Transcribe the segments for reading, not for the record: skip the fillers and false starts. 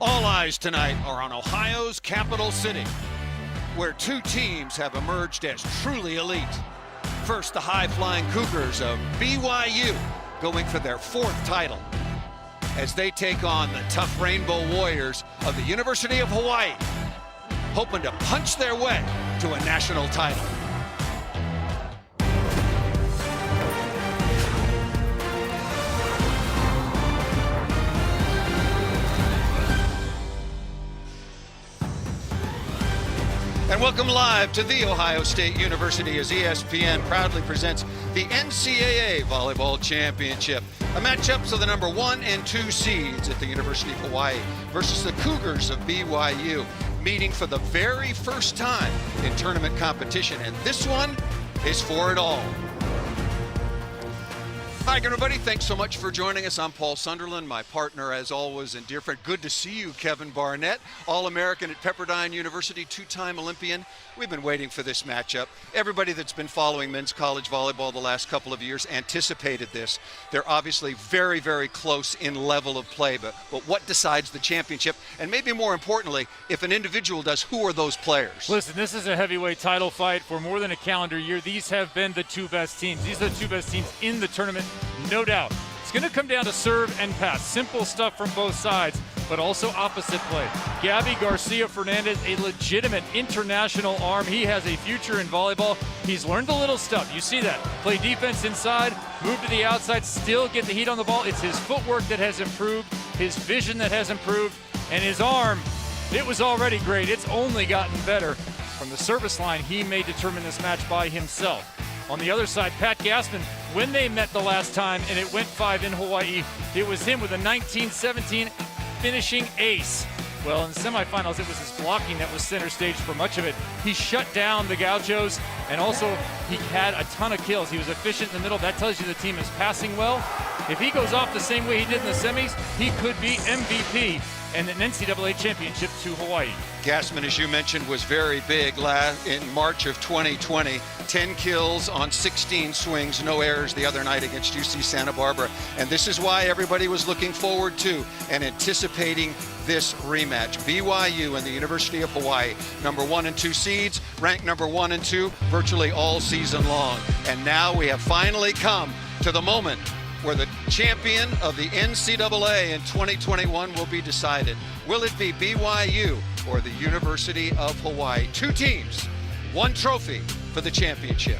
All eyes tonight are on Ohio's capital city, where two teams have emerged as truly elite. First, the high-flying Cougars of BYU, going for their fourth title, as they take on the tough Rainbow Warriors of the University of Hawaii, hoping to punch their way to a national title. And welcome live to The Ohio State University as ESPN proudly presents the NCAA Volleyball Championship. A matchup of the number 1 and 2 seeds at the University of Hawaii versus the Cougars of BYU, meeting for the very first time in tournament competition. And this one is for it all. Hi, everybody. Thanks so much for joining us. I'm Paul Sunderland, my partner, as always, and dear friend. Good to see you, Kevin Barnett, All-American at Pepperdine University, two-time Olympian. We've been waiting for this matchup. Everybody that's been following men's college volleyball the last couple of years anticipated this. They're obviously very, very close in level of play, but what decides the championship? And maybe more importantly, if an individual does, who are those players? Listen, this is a heavyweight title fight for more than a calendar year. These have been the two best teams. These are the two best teams in the tournament. No doubt. It's going to come down to serve and pass. Simple stuff from both sides, but also opposite play. Gabby Garcia-Fernandez, a legitimate international arm. He has a future in volleyball. He's learned the little stuff. You see that. Play defense inside, move to the outside, still get the heat on the ball. It's his footwork that has improved, his vision that has improved, and his arm, it was already great. It's only gotten better. From the service line, he may determine this match by himself. On the other side, Pat Gassman, when they met the last time and it went 5 in Hawaii, it was him with a 19-17 finishing ace. Well, in the semifinals, it was his blocking that was center stage for much of it. He shut down the Gauchos, and also he had a ton of kills. He was efficient in the middle. That tells you the team is passing well. If he goes off the same way he did in the semis, he could be MVP and an NCAA championship to Hawaii. Gassman, as you mentioned, was very big in March of 2020. 10 kills on 16 swings, no errors the other night against UC Santa Barbara. And this is why everybody was looking forward to and anticipating this rematch. BYU and the University of Hawaii, number 1 and 2 seeds, ranked number 1 and 2 virtually all season long. And now we have finally come to the moment where the champion of the NCAA in 2021 will be decided. Will it be BYU or the University of Hawaii? Two teams, one trophy for the championship.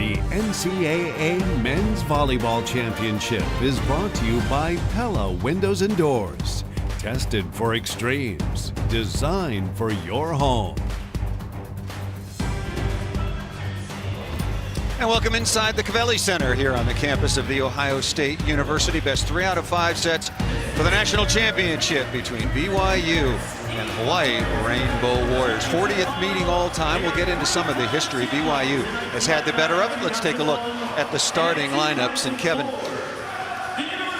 The NCAA Men's Volleyball Championship is brought to you by Pella Windows and Doors. Tested for extremes, designed for your home. And welcome inside the Covelli Center here on the campus of The Ohio State University. Best 3 out of 5 sets for the national championship between BYU and Hawaii Rainbow Warriors. 40th meeting all time. We'll get into some of the history. BYU has had the better of it. Let's take a look at the starting lineups. And Kevin,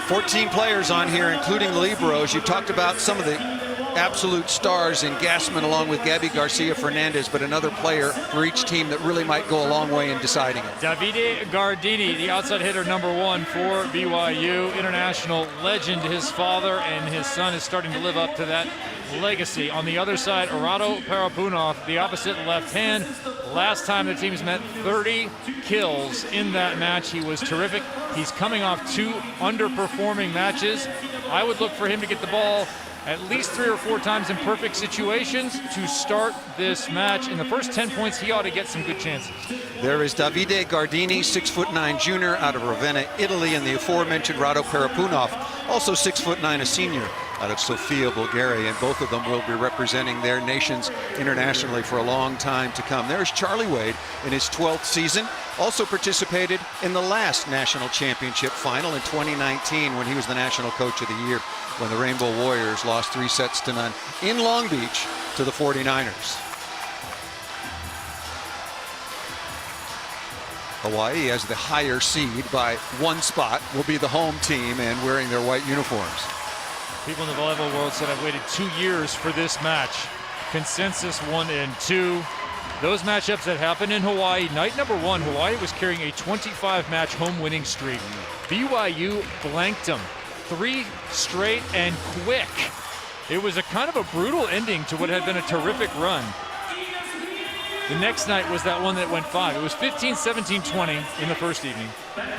14 players on here, including the liberos. You talked about some of the absolute stars in Gassman along with Gabby Garcia Fernandez, but another player for each team that really might go a long way in deciding it. Davide Gardini, the outside hitter #1 for BYU, international legend. His father and his son is starting to live up to that legacy. On the other side, Arado Parapunov, the opposite left hand. Last time the teams met, 30 kills in that match. He was terrific. He's coming off 2 underperforming matches. I would look for him to get the ball at least 3 or 4 times in perfect situations to start this match. In the first 10 points, he ought to get some good chances. There is Davide Gardini, 6'9" junior out of Ravenna, Italy, and the aforementioned Rado Parapunov, also 6'9", a senior out of Sofia, Bulgaria, and both of them will be representing their nations internationally for a long time to come. There's Charlie Wade in his 12th season, also participated in the last national championship final in 2019 when he was the national coach of the year, when the Rainbow Warriors lost 3-0 in Long Beach to the 49ers. Hawaii, as the higher seed by 1 spot, will be the home team and wearing their white uniforms. People in the volleyball world said I've waited 2 years for this match. Consensus 1 and 2. Those matchups that happened in Hawaii, night #1, Hawaii was carrying a 25-match home winning streak. BYU blanked them 3 straight and quick. It was a kind of a brutal ending to what had been a terrific run. The next night was that one that went 5. It was 15-17-20 in the first evening.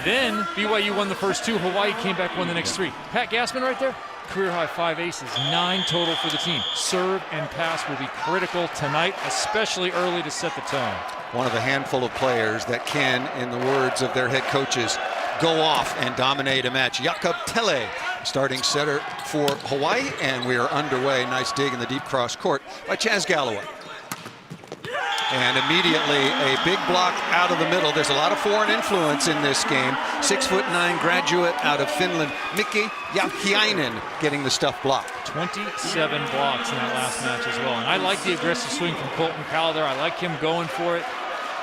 Then BYU won the first 2. Hawaii came back, won the next 3. Pat Gassman right there, career high 5 aces, 9 total for the team. Serve and pass will be critical tonight, especially early to set the tone. One of a handful of players that can, in the words of their head coaches, go off and dominate a match. Jakob Tele, starting setter for Hawaii, and we are underway. Nice dig in the deep cross court by Chaz Galloway. And immediately a big block out of the middle. There's a lot of foreign influence in this game. 6'9" graduate out of Finland, Mikki Jauhiainen, getting the stuff blocked. 27 blocks in that last match as well. And I like the aggressive swing from Colton Calder. I like him going for it.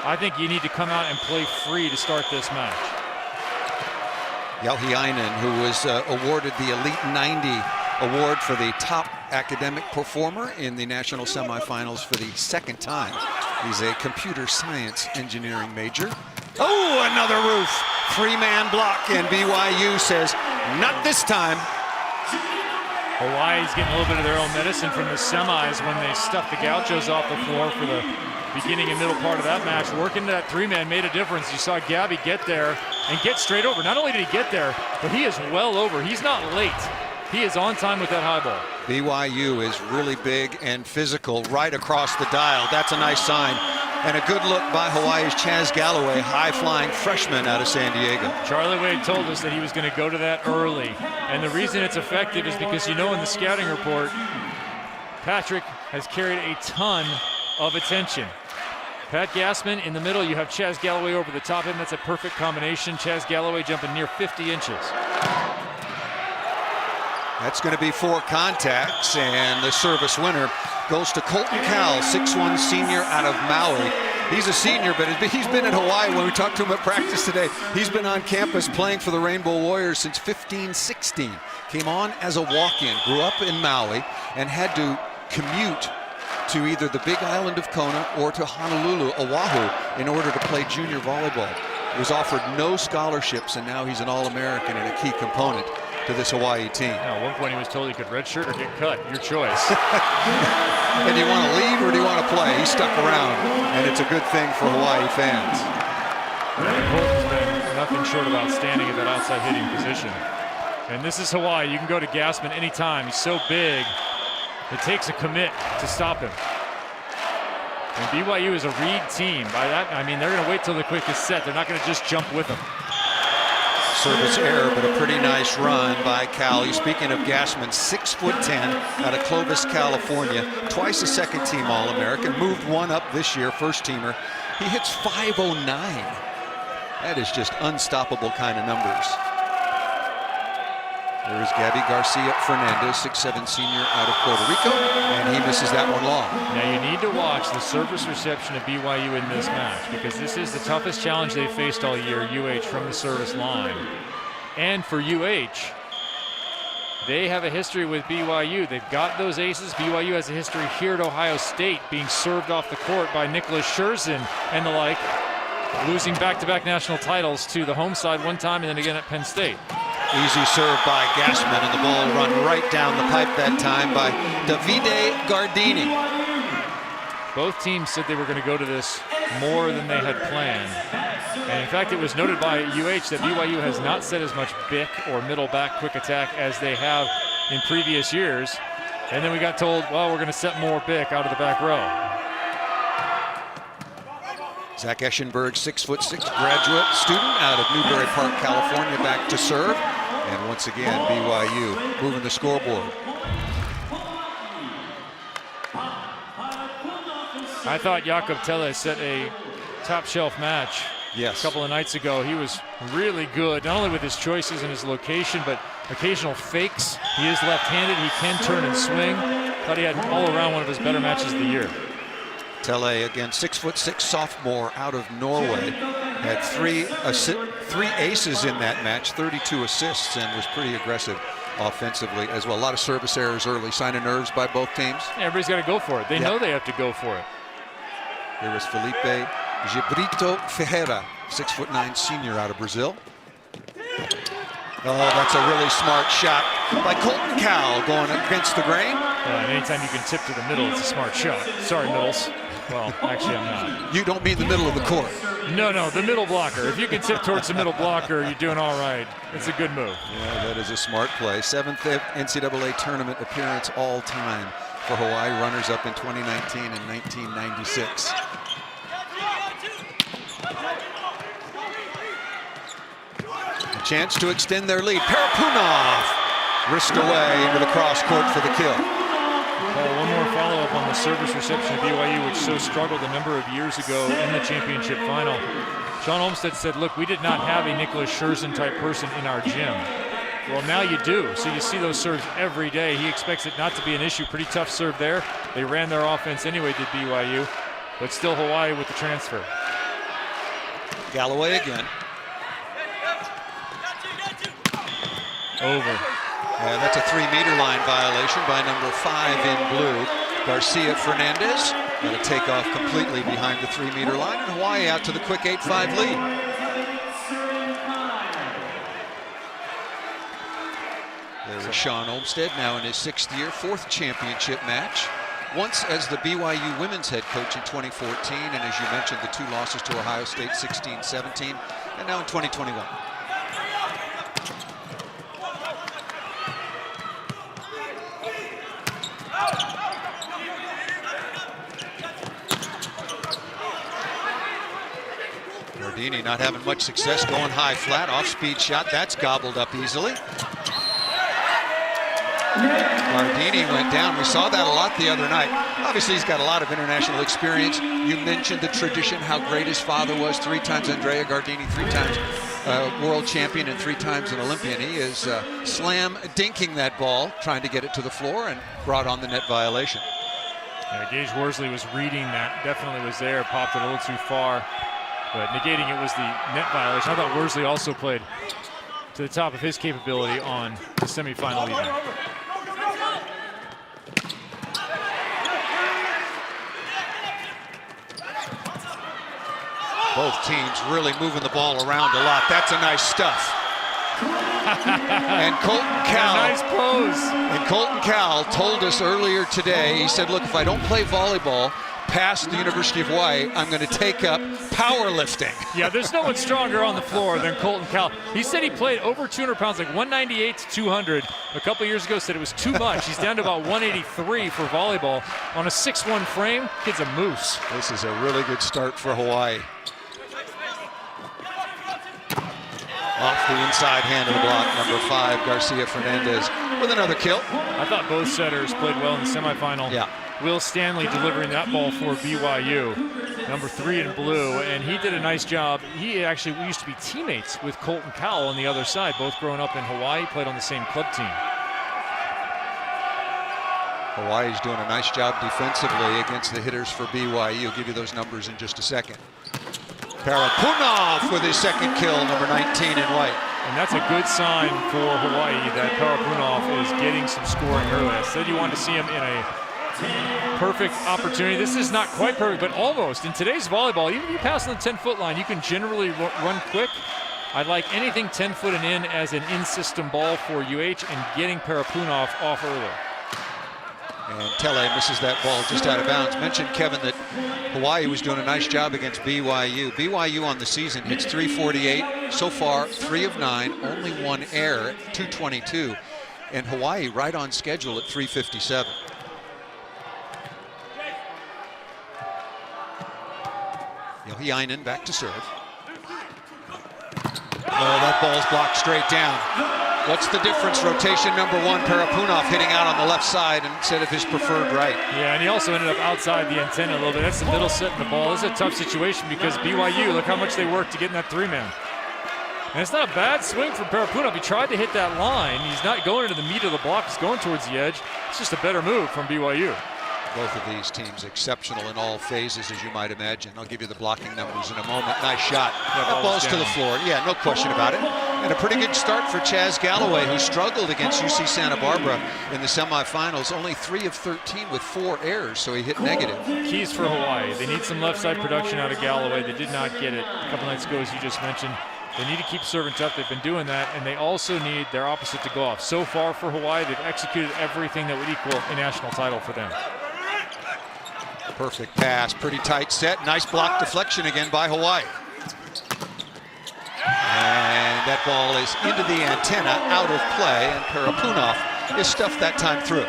I think you need to come out and play free to start this match. Jauhiainen, who was awarded the Elite 90 award for the top academic performer in the national semifinals for the 2nd time. He's a computer science engineering major. Oh, another roof. 3-man block, and BYU says, not this time. Hawaii's getting a little bit of their own medicine from the semis when they stuffed the Gauchos off the floor for the beginning and middle part of that match. Working that 3-man made a difference. You saw Gabby get there and get straight over. Not only did he get there, but he is well over. He's not late. He is on time with that high ball. BYU is really big and physical right across the dial. That's a nice sign. And a good look by Hawaii's Chaz Galloway, high-flying freshman out of San Diego. Charlie Wade told us that he was going to go to that early. And the reason it's effective is because, you know, in the scouting report, Patrick has carried a ton of attention. Pat Gassman in the middle. You have Chaz Galloway over the top of him. That's a perfect combination. Chaz Galloway jumping near 50 inches. That's going to be 4 contacts, and the service winner goes to Colton Cal, 6'1" senior out of Maui. He's a senior, but he's been at Hawaii. When we talked to him at practice today, he's been on campus playing for the Rainbow Warriors since 15-16. Came on as a walk-in, grew up in Maui, and had to commute to either the Big Island of Kona or to Honolulu, Oahu, in order to play junior volleyball. He was offered no scholarships, and now he's an All-American and a key component to this Hawaii team. At one point he was told he could redshirt or get cut. Your choice. And do you want to leave or do you want to play? He stuck around, and it's a good thing for Hawaii fans. Colton's been nothing short of outstanding at that outside hitting position. And this is Hawaii. You can go to Gassman anytime. He's so big. It takes a commit to stop him. And BYU is a read team. By that, I mean they're going to wait till the quickest set. They're not going to just jump with them. Service error, but a pretty nice run by Cal. Speaking of Gassman, 6'10" out of Clovis, California. Twice a second-team All-American. Moved one up this year, first-teamer. He hits 509. That is just unstoppable kind of numbers. There's Gabby Garcia Fernandez, 6'7" senior out of Puerto Rico, and he misses that one long. Now you need to watch the service reception of BYU in this match, because this is the toughest challenge they've faced all year, UH from the service line. And for UH, they have a history with BYU. They've got those aces. BYU has a history here at Ohio State, being served off the court by Nicholas Scherzen and the like, losing back-to-back national titles to the home side one time and then again at Penn State. Easy serve by Gassman, and the ball run right down the pipe that time by Davide Gardini. Both teams said they were going to go to this more than they had planned. And in fact, it was noted by UH that BYU has not set as much BIC or middle back quick attack as they have in previous years. And then we got told, well, we're going to set more BIC out of the back row. Zach Eschenberg, 6'6" graduate student out of Newbury Park, California, back to serve. And once again, BYU moving the scoreboard. I thought Jakob Telle set a top shelf match a couple of nights ago. He was really good, not only with his choices and his location, but occasional fakes. He is left-handed. He can turn and swing. Thought he had all around one of his better matches of the year. Telle, again, 6'6" sophomore out of Norway, had three aces in that match, 32 assists, and was pretty aggressive offensively as well. A lot of service errors early, sign of nerves by both teams. Yeah, everybody's got to go for it. They know they have to go for it. There was Felipe Gibrito Ferreira, 6'9" senior out of Brazil. Oh, that's a really smart shot by Colton Cowell going against the grain. And anytime you can tip to the middle, it's a smart shot. Sorry, Middles. Well, actually, I'm not. You don't mean the middle of the court. No, the middle blocker. If you can tip towards the middle blocker, you're doing all right. It's a good move. Yeah, that is a smart play. 7th NCAA tournament appearance all time for Hawaii, runners-up in 2019 and 1996. A chance to extend their lead. Parapunov risked away into the cross court for the kill. Well, one more follow-up on the service reception of BYU, which so struggled a number of years ago in the championship final. Sean Olmstead said, look, we did not have a Nicholas Scherzen type person in our gym. Well, now you do. So you see those serves every day. He expects it not to be an issue. Pretty tough serve there. They ran their offense anyway, did BYU, but still Hawaii with the transfer. Galloway again. Over. And that's a 3-meter line violation by number 5 in blue, Garcia Fernandez. Got to take off completely behind the 3-meter line, and Hawaii out to the quick 8-5 lead. There is Sean Olmstead, now in his 6th year, 4th championship match. Once as the BYU women's head coach in 2014, and as you mentioned, the 2 losses to Ohio State, 16-17, and now in 2021. Gardini not having much success going high flat, off-speed shot, that's gobbled up easily. Gardini went down. We saw that a lot the other night. Obviously, he's got a lot of international experience. You mentioned the tradition, how great his father was. 3 times Andrea Gardini, 3 times world champion, and 3 times an Olympian. He is slam dinking that ball, trying to get it to the floor, and brought on the net violation. Yeah, Gage Worsley was reading that, definitely was there, popped it a little too far, but negating it was the net violation. I thought Worsley also played to the top of his capability on the semifinal even. Both teams really moving the ball around a lot. That's a nice stuff. And Colton Cowell. Nice pose. And Colton Cowell told us earlier today, he said, look, if I don't play volleyball, past the University of Hawaii, I'm going to take up powerlifting. Yeah, there's no one stronger on the floor than Colton Cowell. He said he played over 200 pounds, like 198 to 200. A couple years ago said it was too much. He's down to about 183 for volleyball. On a 6'1" frame, kid's a moose. This is a really good start for Hawaii. Off the inside hand of the block, number 5, Garcia Fernandez with another kill. I thought both setters played well in the semifinal. Yeah. Will Stanley delivering that ball for BYU, number 3 in blue, and he did a nice job. He actually used to be teammates with Colton Cowell on the other side, both growing up in Hawaii, played on the same club team. Hawaii's doing a nice job defensively against the hitters for BYU. I'll give you those numbers in just a second. Parapunov with his second kill, number 19 in white. And that's a good sign for Hawaii that Parapunov is getting some scoring early. I said you wanted to see him in a perfect opportunity. This is not quite perfect, but almost. In today's volleyball, even if you pass on the 10-foot line, you can generally run quick. I like anything 10 foot and in as an in-system ball for UH and getting Parapunov off early. And Tele misses that ball just out of bounds. Mentioned, Kevin, that Hawaii was doing a nice job against BYU. BYU on the season hits 348. So far, 3 of 9, only 1 error, 222. And Hawaii right on schedule at 357. Yohiainen back to serve. Oh, that ball's blocked straight down. What's the difference? Rotation number 1, Parapunov hitting out on the left side instead of his preferred right. Yeah, and he also ended up outside the antenna a little bit. That's the middle set in the ball. This is a tough situation because BYU, look how much they worked to get in that 3-man. And it's not a bad swing from Parapunov. He tried to hit that line. He's not going into the meat of the block. He's going towards the edge. It's just a better move from BYU. Both of these teams exceptional in all phases, as you might imagine. I'll give you the blocking numbers in a moment. Nice shot. That ball's to the floor. Yeah, no question about it. And a pretty good start for Chaz Galloway, who struggled against UC Santa Barbara in the semifinals. Only 3 of 13 with 4 errors, so he hit negative. Keys for Hawaii. They need some left side production out of Galloway. They did not get it a couple nights ago, as you just mentioned. They need to keep serving tough. They've been doing that, and they also need their opposite to go off. So far for Hawaii, they've executed everything that would equal a national title for them. Perfect pass, pretty tight set. Nice block deflection again by Hawaii. And that ball is into the antenna, out of play, and Parapunov is stuffed that time through.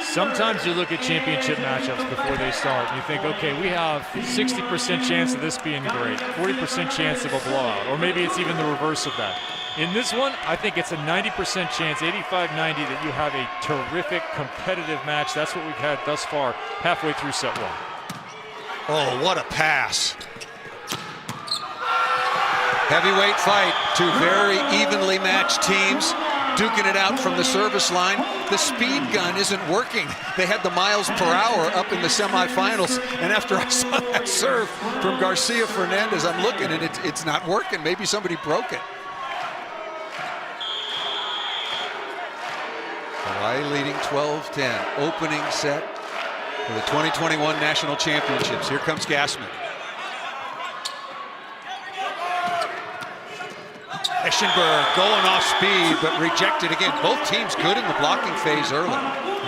Sometimes you look at championship matchups before they start, and you think, okay, we have 60% chance of this being great, 40% chance of a blowout, or maybe it's even the reverse of that. In this one, I think it's a 90% chance, 85-90, that you have a terrific competitive match. That's what we've had thus far, halfway through set 1. Oh, what a pass. Heavyweight fight, 2 very evenly matched teams, duking it out from the service line. The speed gun isn't working. They had the miles per hour up in the semifinals, and after I saw that serve from Garcia Fernandez, I'm looking and it's not working. Maybe somebody broke it. Hawaii leading 12-10, opening set for the 2021 National Championships. Here comes Gassman. Eschenberg going off speed, but rejected again. Both teams good in the blocking phase early.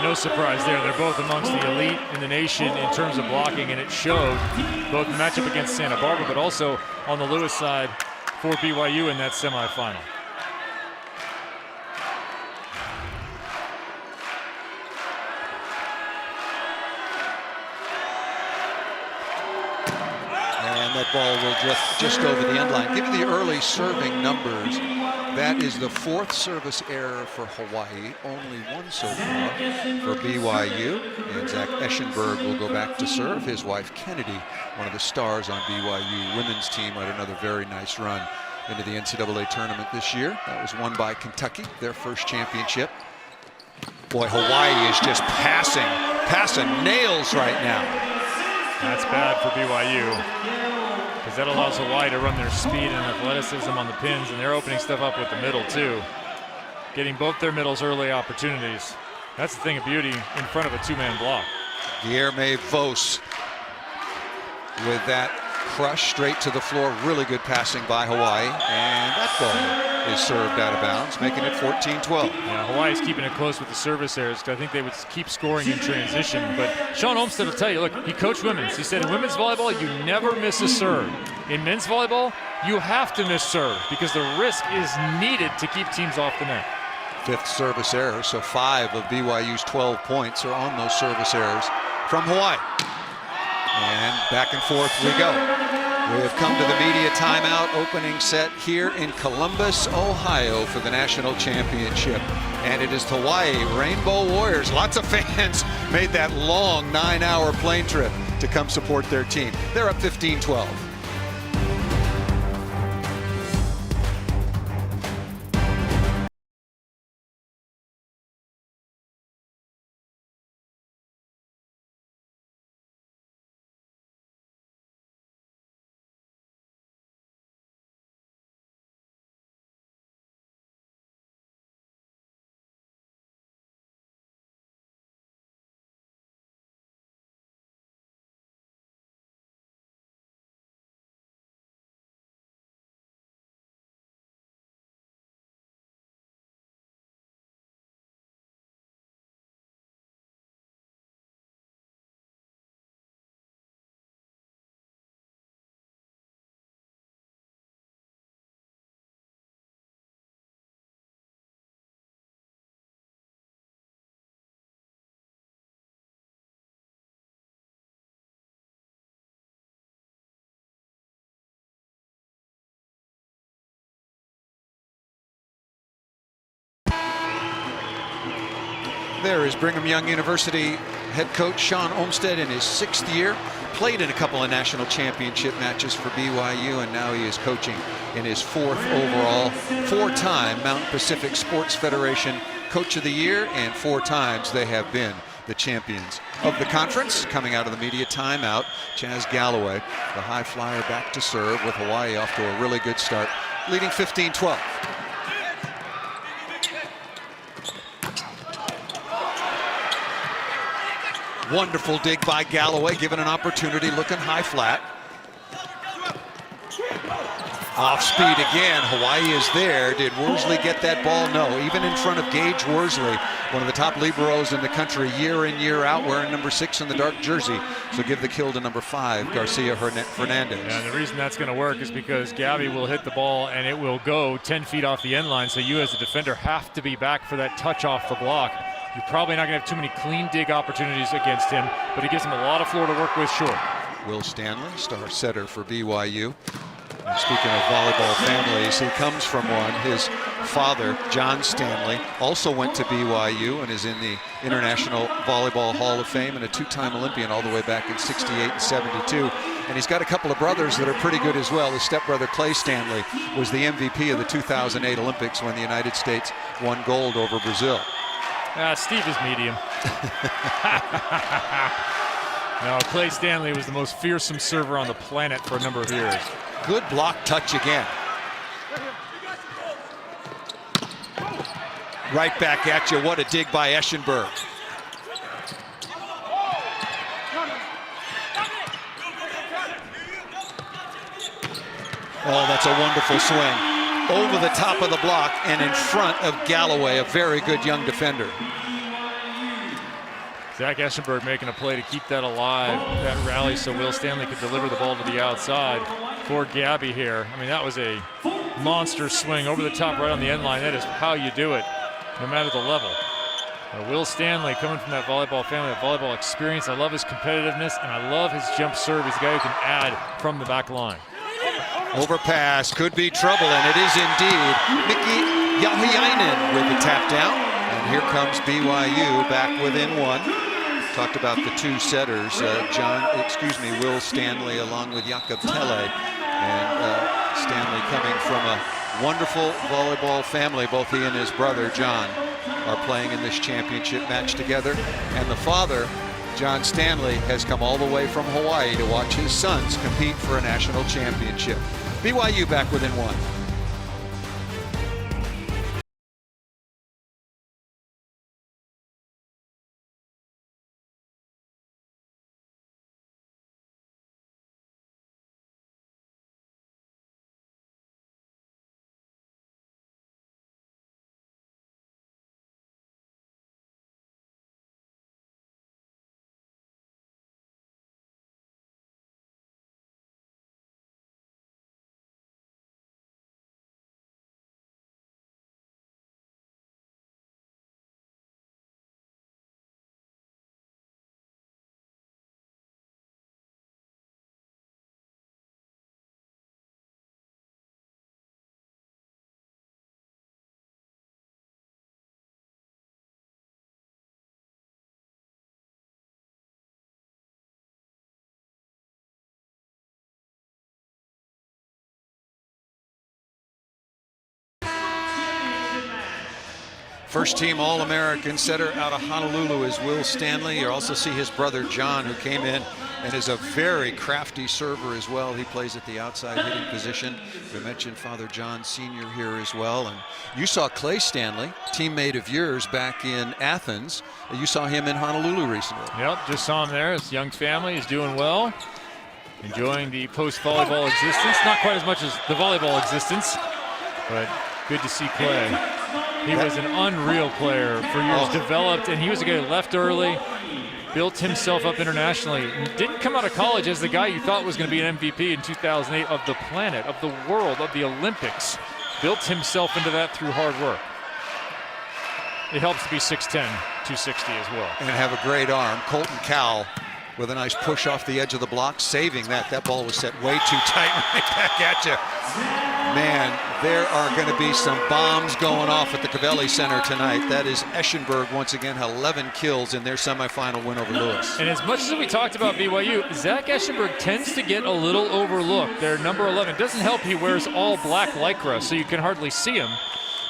No surprise there. They're both amongst the elite in the nation in terms of blocking, and it showed both the matchup against Santa Barbara, but also on the Lewis side for BYU in that semifinal. And that ball will drift just over the end line. Give you the early serving numbers. That is the 4th service error for Hawaii. Only 1 so far for BYU. And Zach Eschenberg will go back to serve. His wife Kennedy, one of the stars on BYU women's team, had another very nice run into the NCAA tournament this year. That was won by Kentucky, their first championship. Boy, Hawaii is just passing nails right now. That's bad for BYU, because that allows Hawaii to run their speed and athleticism on the pins, and they're opening stuff up with the middle too. Getting both their middles early opportunities. That's the thing of beauty in front of a 2-man block. Guilherme Vos with that Crush straight to the floor. Really good passing by Hawaii. And that ball is served out of bounds, making it 14-12. Yeah, Hawaii's keeping it close with the service errors because I think they would keep scoring in transition. But Sean Olmsted will tell you, look, he coached women's. He said in women's volleyball, you never miss a serve. In men's volleyball, you have to miss serve because the risk is needed to keep teams off the net. 5th service error, so 5 of BYU's 12 points are on those service errors from Hawaii. And back and forth we go. We have come to the media timeout opening set here in Columbus, Ohio for the national championship. And it is Hawaii Rainbow Warriors. Lots of fans made that long 9-hour plane trip to come support their team. They're up 15-12. There is Brigham Young University head coach Sean Olmsted in his 6th year. Played in a couple of national championship matches for BYU, and now he is coaching in his 4th overall. 4-time Mountain Pacific Sports Federation Coach of the Year, and 4 times they have been the champions of the conference. Coming out of the media timeout, Chaz Galloway, the high flyer, back to serve with Hawaii off to a really good start, leading 15-12. Wonderful dig by Galloway, given an opportunity, looking high flat. Off speed again. Hawaii is there. Did Worsley get that ball? No. Even in front of Gage Worsley, one of the top liberos in the country year in, year out, wearing number 6 in the dark jersey. So give the kill to number 5, Garcia Fernandez. And the reason that's going to work is because Gabby will hit the ball and it will go 10 feet off the end line. So you as a defender have to be back for that touch off the block. You're probably not going to have too many clean dig opportunities against him, but he gives him a lot of floor to work with short. Will Stanley, star setter for BYU. And speaking of volleyball families, he comes from one. His father, John Stanley, also went to BYU and is in the International Volleyball Hall of Fame and a 2-time Olympian all the way back in '68 and '72. And he's got a couple of brothers that are pretty good as well. His stepbrother, Clay Stanley, was the MVP of the 2008 Olympics when the United States won gold over Brazil. Steve is medium. No, Clay Stanley was the most fearsome server on the planet for a number of years. Good block touch again. Right back at you. What a dig by Eschenberg. Oh, that's a wonderful swing. Over the top of the block and in front of Galloway, a very good young defender. Zach Eschenberg making a play to keep that alive, that rally, so Will Stanley could deliver the ball to the outside for Gabby here. I mean, that was a monster swing over the top right on the end line. That is how you do it, no matter the level. Will Stanley, coming from that volleyball family, that volleyball experience. I love his competitiveness, and I love his jump serve. He's a guy who can add from the back line. Overpass, could be trouble, and it is indeed. Mikki Jauhiainen with the tap down. And here comes BYU back within 1. Talked about the 2 setters, Will Stanley along with Jakob Telle. And Stanley coming from a wonderful volleyball family. Both he and his brother, John, are playing in this championship match together. And the father, John Stanley, has come all the way from Hawaii to watch his sons compete for a national championship. BYU back within 1. First team All-American setter out of Honolulu is Will Stanley. You also see his brother John, who came in and is a very crafty server as well. He plays at the outside hitting position. We mentioned Father John Sr. here as well. And you saw Clay Stanley, teammate of yours back in Athens. You saw him in Honolulu recently. Yep, just saw him there. His young family is doing well. Enjoying the post-volleyball existence. Not quite as much as the volleyball existence, but good to see Clay. He was an unreal player for years, developed, and he was a guy who left early, built himself up internationally, and didn't come out of college as the guy you thought was going to be an MVP in 2008 of the planet, of the world, of the Olympics. Built himself into that through hard work. It helps to be 6'10", 260 as well. And have a great arm. Colton Cowell with a nice push off the edge of the block, saving that. That ball was set way too tight right back at you. Man, there are going to be some bombs going off at the Covelli Center tonight. That is Eschenberg once again, 11 kills in their semifinal win over Lewis. And as much as we talked about BYU, Zach Eschenberg tends to get a little overlooked. Their number 11 doesn't help. He wears all black Lycra, so you can hardly see him.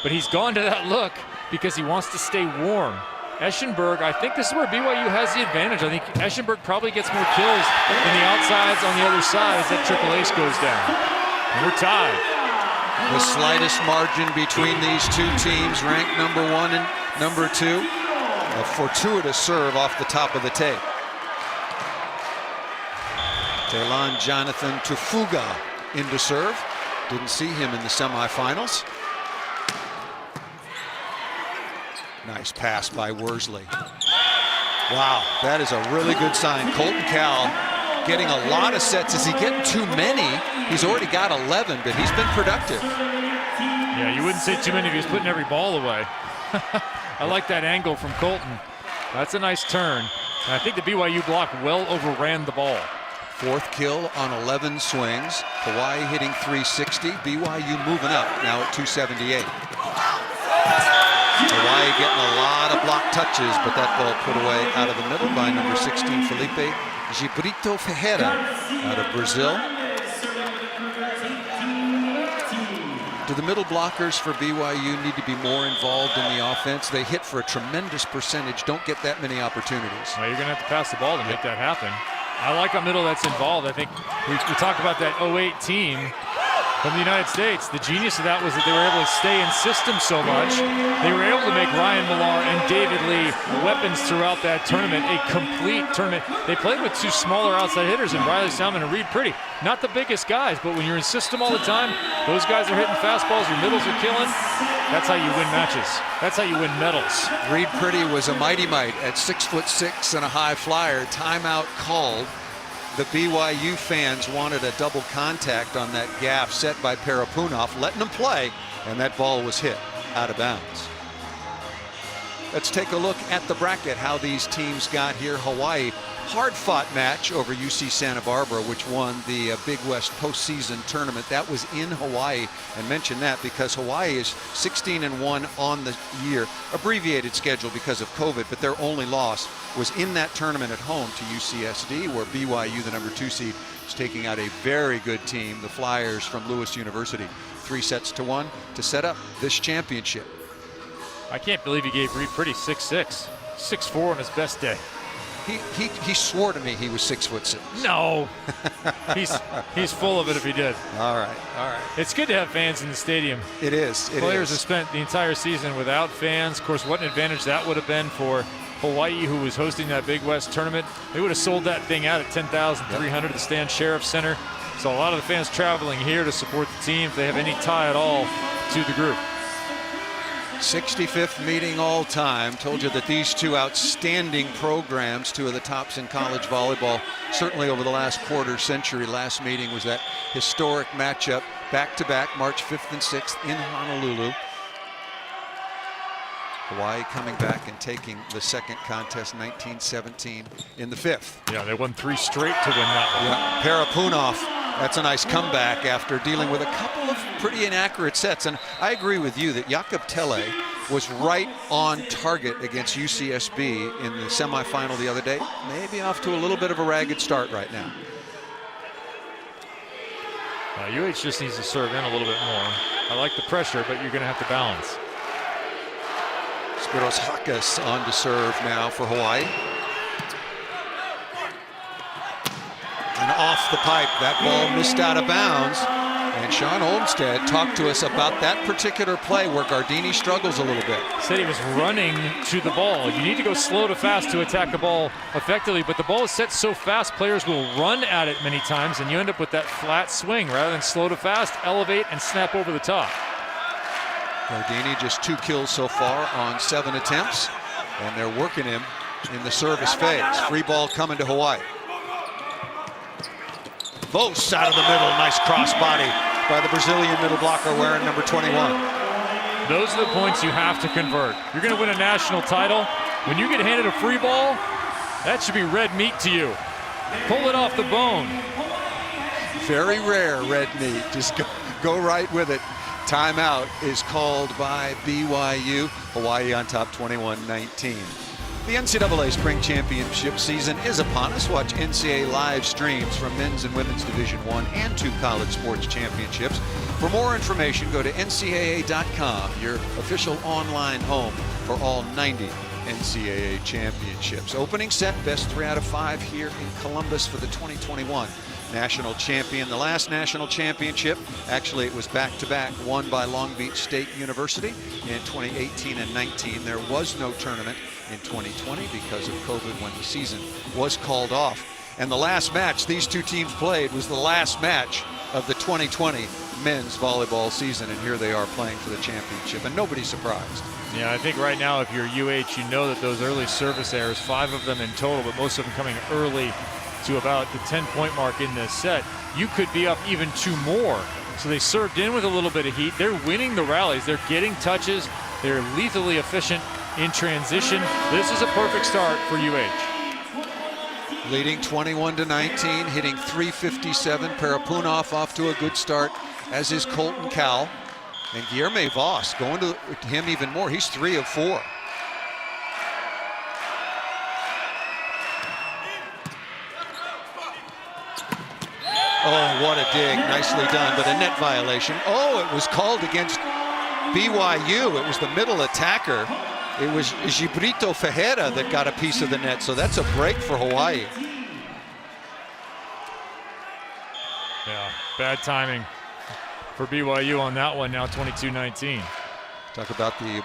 But he's gone to that look because he wants to stay warm. Eschenberg, I think this is where BYU has the advantage. I think Eschenberg probably gets more kills than the outsides on the other side as that triple ace goes down. And we're tied. The slightest margin between these two teams, ranked number 1 and number 2. A fortuitous serve off the top of the tape. Telan Jonathan Tufuga into serve. Didn't see him in the semifinals. Nice pass by Worsley. Wow, that is a really good sign. Colton Cowell getting a lot of sets. Is he getting too many? He's already got 11, but he's been productive. Yeah, you wouldn't say too many if he was putting every ball away. I like that angle from Colton. That's a nice turn. And I think the BYU block well overran the ball. 4th kill on 11 swings. Hawaii hitting 360. BYU moving up now at 278. Hawaii getting a lot of block touches, but that ball put away out of the middle by number 16, Felipe Gibrito Ferreira out of Brazil. Do the middle blockers for BYU need to be more involved in the offense? They hit for a tremendous percentage, don't get that many opportunities. Well, you're going to have to pass the ball to make that happen. I like a middle that's involved. I think we talked about that 08 team from the United States. The genius of that was that they were able to stay in system so much. They were able to make Ryan Millar and David Lee weapons throughout that tournament, a complete tournament. They played with 2 smaller outside hitters in Riley Salmon and Reed Pretty. Not the biggest guys, but when you're in system all the time, those guys are hitting fastballs, your middles are killing. That's how you win matches. That's how you win medals. Reed Pretty was a mighty mite at 6'6" and a high flyer. Timeout called. The BYU fans wanted a double contact on that gaff set by Parapunov, letting him play, and that ball was hit out of bounds. Let's take a look at the bracket, how these teams got here. Hawaii, hard-fought match over UC Santa Barbara, which won the Big West postseason tournament. That was in Hawaii, and mention that because Hawaii is 16-1 on the year. Abbreviated schedule because of COVID, but their only loss was in that tournament at home to UCSD, where BYU, the number 2 seed, is taking out a very good team, the Flyers from Lewis University. 3-1 to set up this championship. I can't believe he gave Reed Pretty 6'6", 6'4" on his best day. He swore to me he was 6'6". No, he's full of it if he did. All right. It's good to have fans in the stadium. It is. Players have spent the entire season without fans. Of course, what an advantage that would have been for Hawaii, who was hosting that Big West tournament. They would have sold that thing out at $10,300 at the Stan Sheriff Center. So a lot of the fans traveling here to support the team if they have any tie at all to the group. 65th meeting all time. Told you that these two outstanding programs, 2 of the tops in college volleyball, certainly over the last quarter century. Last meeting was that historic matchup, back-to-back, March 5th and 6th in Honolulu. Hawaii coming back and taking the second contest, 1917, in the 5th. Yeah, they won 3 straight to win that one. Yeah, Parapunov, that's a nice comeback after dealing with a couple of pretty inaccurate sets. And I agree with you that Jakob Tele was right on target against UCSB in the semifinal the other day. Maybe off to a little bit of a ragged start right now. UH just needs to serve in a little bit more. I like the pressure, but you're going to have to balance. Hakas on to serve now for Hawaii. And off the pipe, that ball missed out of bounds. And Sean Olmstead talked to us about that particular play where Gardini struggles a little bit. Said he was running to the ball. You need to go slow to fast to attack the ball effectively, but the ball is set so fast, players will run at it many times, and you end up with that flat swing rather than slow to fast, elevate, and snap over the top. Gardini just 2 kills so far on 7 attempts, and they're working him in the service phase. Free ball coming to Hawaii. Vos out of the middle, nice crossbody by the Brazilian middle blocker wearing number 21. Those are the points you have to convert. You're going to win a national title. When you get handed a free ball, that should be red meat to you. Pull it off the bone. Very rare red meat. Just go right with it. Timeout is called by BYU. Hawaii on top 21-19. The NCAA Spring Championship season is upon us. Watch NCAA live streams from men's and women's Division I and 2 college sports championships. For more information, go to ncaa.com, your official online home for all 90 NCAA championships. Opening set, best 3 out of 5 here in Columbus for the 2021 national champion. The last national championship, actually it was back-to-back, won by Long Beach State University in 2018 and 19. There was no tournament in 2020 because of COVID when the season was called off. And the last match these 2 teams played was the last match of the 2020 men's volleyball season, and here they are playing for the championship, and nobody's surprised. Yeah, I think right now if you're UH, you know that those early service errors, 5 of them in total, but most of them coming early to about the 10-point mark in this set, you could be up even 2 more. So they served in with a little bit of heat. They're winning the rallies. They're getting touches. They're lethally efficient in transition. This is a perfect start for UH. Leading 21-19, hitting .357. Parapunov off to a good start, as is Colton Cowell. And Guilherme Voss going to him even more. He's 3 of 4. Oh, what a dig. Nicely done, but a net violation. Oh, it was called against BYU. It was the middle attacker. It was Gibrito Ferreira that got a piece of the net, so that's a break for Hawaii. Yeah, bad timing for BYU on that one, now 22-19. Talk about the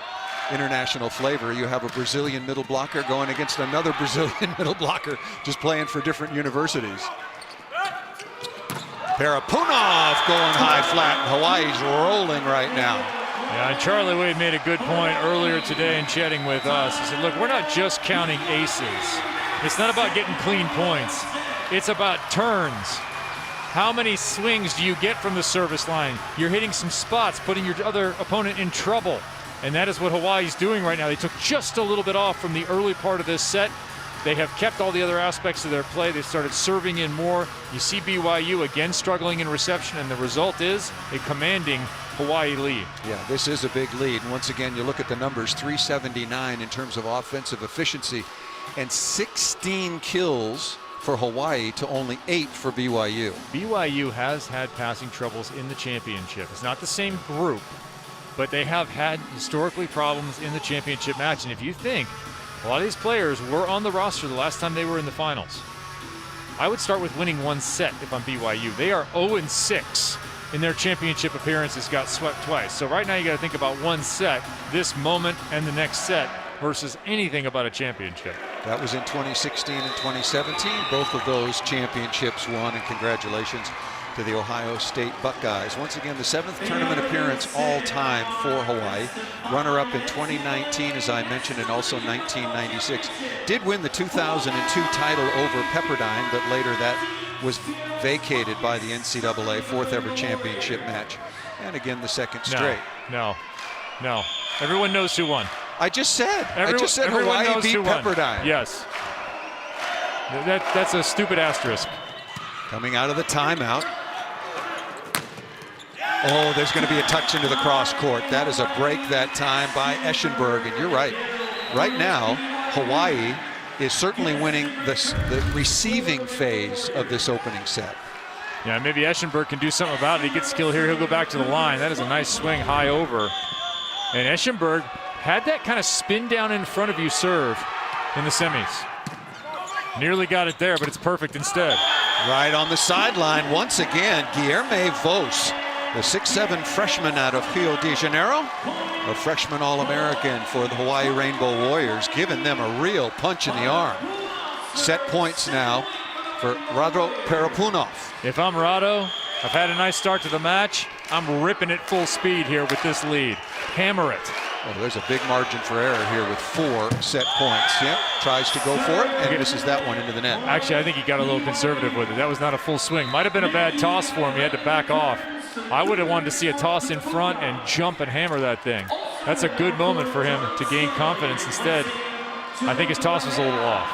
international flavor. You have a Brazilian middle blocker going against another Brazilian middle blocker, just playing for different universities. Parapunov going high flat. Hawaii's rolling right now. Yeah, and Charlie Wade made a good point earlier today in chatting with us. He said, look, we're not just counting aces. It's not about getting clean points. It's about turns. How many swings do you get from the service line? You're hitting some spots, putting your other opponent in trouble. And that is what Hawaii's doing right now. They took just a little bit off from the early part of this set. They have kept all the other aspects of their play. They started serving in more. You see BYU again struggling in reception, and the result is a commanding Hawaii lead. Yeah, this is a big lead. And once again, you look at the numbers, 379 in terms of offensive efficiency, and 16 kills for Hawaii to only 8 for BYU. BYU has had passing troubles in the championship. It's not the same group, but they have had historically problems in the championship match. And if you think a lot of these players were on the roster the last time they were in the finals, I would start with winning 1 set if I'm BYU. They are 0-6 in their championship appearances, got swept twice. So right now you got to think about 1 set, this moment and the next set, versus anything about a championship. That was in 2016 and 2017. Both of those championships won, and congratulations to the Ohio State Buckeyes. Once again, the 7th tournament appearance all-time for Hawaii. Runner-up in 2019, as I mentioned, and also 1996. Did win the 2002 title over Pepperdine, but later that was vacated by the NCAA, 4th ever championship match. And again, the 2nd straight. No. Everyone knows who won. I just said Hawaii beat Pepperdine. Yes. That's a stupid asterisk. Coming out of the timeout. Oh, there's going to be a touch into the cross court. That is a break that time by Eschenberg. And you're right. Right now, Hawaii is certainly winning the receiving phase of this opening set. Yeah, maybe Eschenberg can do something about it. He gets skill here. He'll go back to the line. That is a nice swing high over. And Eschenberg had that kind of spin down in front of you serve in the semis. Nearly got it there, but it's perfect instead. Right on the sideline once again, Guilherme Vos, the 6'7" freshman out of Rio de Janeiro, a freshman All-American for the Hawaii Rainbow Warriors, giving them a real punch in the arm. Set points now for Rado Parapunov. If I'm Rado, I've had a nice start to the match. I'm ripping it full speed here with this lead. Hammer it. Well, there's a big margin for error here with 4 set points. Yep, tries to go for it and misses that one into the net. Actually, I think he got a little conservative with it. That was not a full swing. Might have been a bad toss for him. He had to back off. I would have wanted to see a toss in front and jump and hammer that thing. That's a good moment for him to gain confidence. Instead, I think his toss was a little off.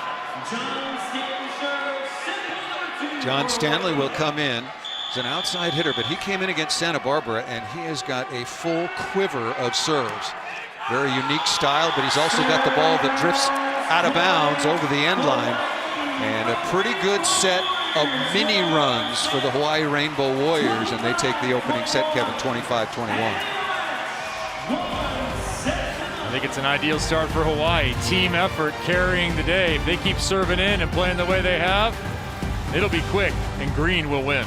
John Stanley will come in. He's an outside hitter, but he came in against Santa Barbara, and he has got a full quiver of serves. Very unique style, but he's also got the ball that drifts out of bounds over the end line. And a pretty good set of mini runs for the Hawaii Rainbow Warriors, and they take the opening set, Kevin, 25-21. I think it's an ideal start for Hawaii. Team effort carrying the day. If they keep serving in and playing the way they have, it'll be quick, and green will win.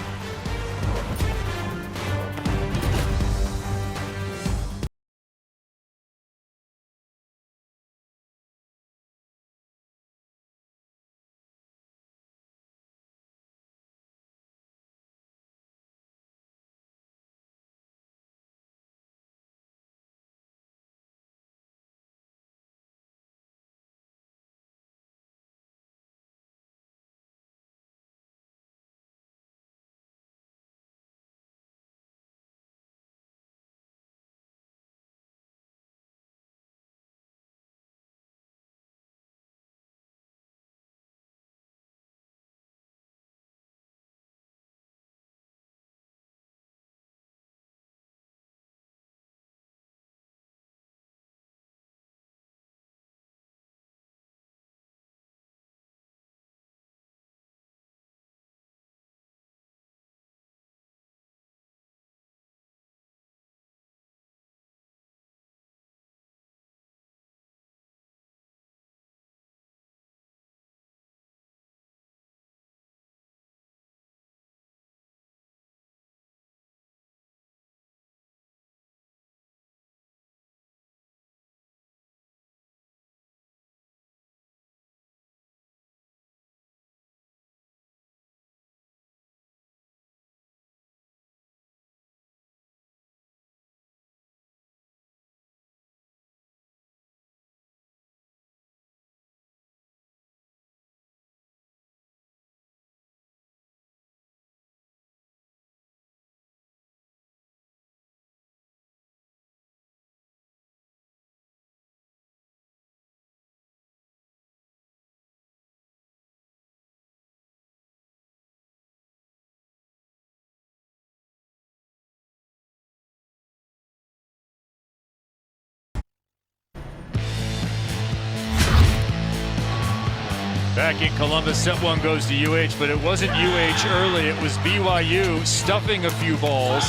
Back in Columbus, set one goes to UH, but it wasn't UH early. It was BYU stuffing a few balls.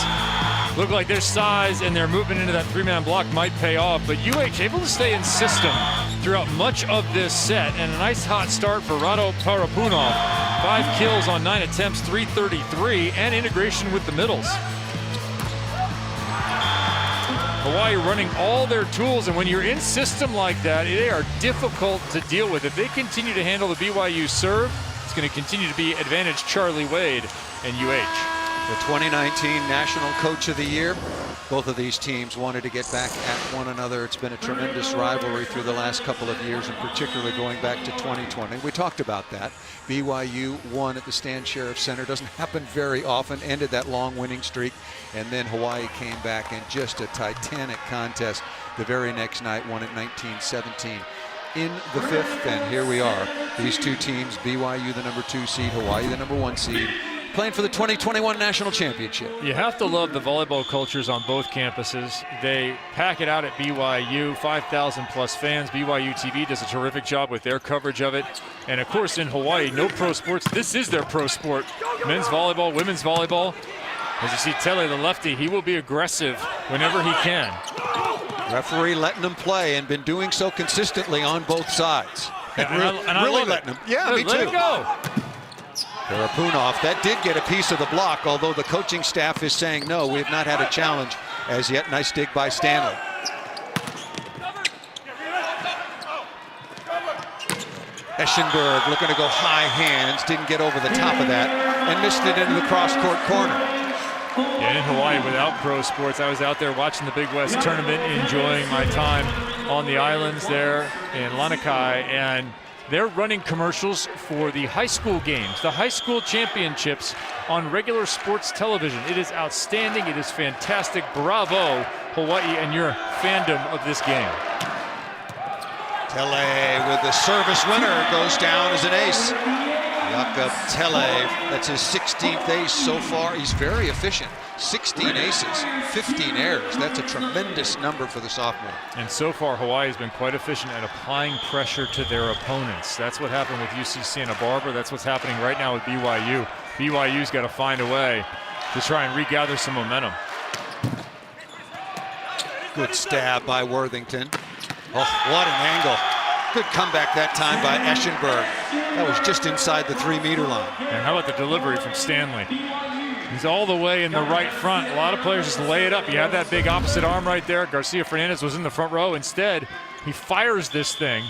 Looked like their size and their movement into that three-man block might pay off, but UH able to stay in system throughout much of this set, and a nice hot start for Rado Parapunov. 5 kills on 9 attempts, 333, and integration with the middles. Hawaii running all their tools, and when you're in system like that, they are difficult to deal with. If they continue to handle the BYU serve, it's going to continue to be advantage Charlie Wade and UH. The 2019 National Coach of the Year. Both of these teams wanted to get back at one another. It's been a tremendous rivalry through the last couple of years, and particularly going back to 2020. We talked about that. BYU won at the Stan Sheriff Center. Doesn't happen very often. Ended that long winning streak, and then Hawaii came back in just a titanic contest the very next night, won at 19-17 in the 5th, and here we are. These two teams, BYU the number 2 seed, Hawaii the number 1 seed, playing for the 2021 National Championship. You have to love the volleyball cultures on both campuses. They pack it out at BYU, 5,000 plus fans. BYU TV does a terrific job with their coverage of it. And of course in Hawaii, no pro sports. This is their pro sport. Men's volleyball, women's volleyball. As you see Tele, the lefty, he will be aggressive whenever he can. Referee letting them play and been doing so consistently on both sides. Yeah, and I really love letting it. them. Yeah, me too. Let it go. Parapunov, that did get a piece of the block, although the coaching staff is saying no, we have not had a challenge as yet. Nice dig by Stanley. Eschenberg looking to go high hands, didn't get over the top of that, and missed it into the cross-court corner. Yeah, in Hawaii, without pro sports, I was out there watching the Big West tournament, enjoying my time on the islands there in Lanikai, and they're running commercials for the high school games, the high school championships on regular sports television. It is outstanding. It is fantastic. Bravo, Hawaii, and your fandom of this game. Tele with the service winner goes down as an ace. Jakob Tele, that's his 16th ace so far. He's very efficient. 16 aces, 15 errors. That's a tremendous number for the sophomore. And so far, Hawaii has been quite efficient at applying pressure to their opponents. That's what happened with UC Santa Barbara. That's what's happening right now with BYU. BYU's got to find a way to try and regather some momentum. Good stab by Worthington. Oh, what an angle. Good comeback that time by Eschenberg. That was just inside the 3-meter line. And how about the delivery from Stanley? He's all the way in the right front. A lot of players just lay it up. You have that big opposite arm right there. Garcia Fernandez was in the front row. Instead, he fires this thing,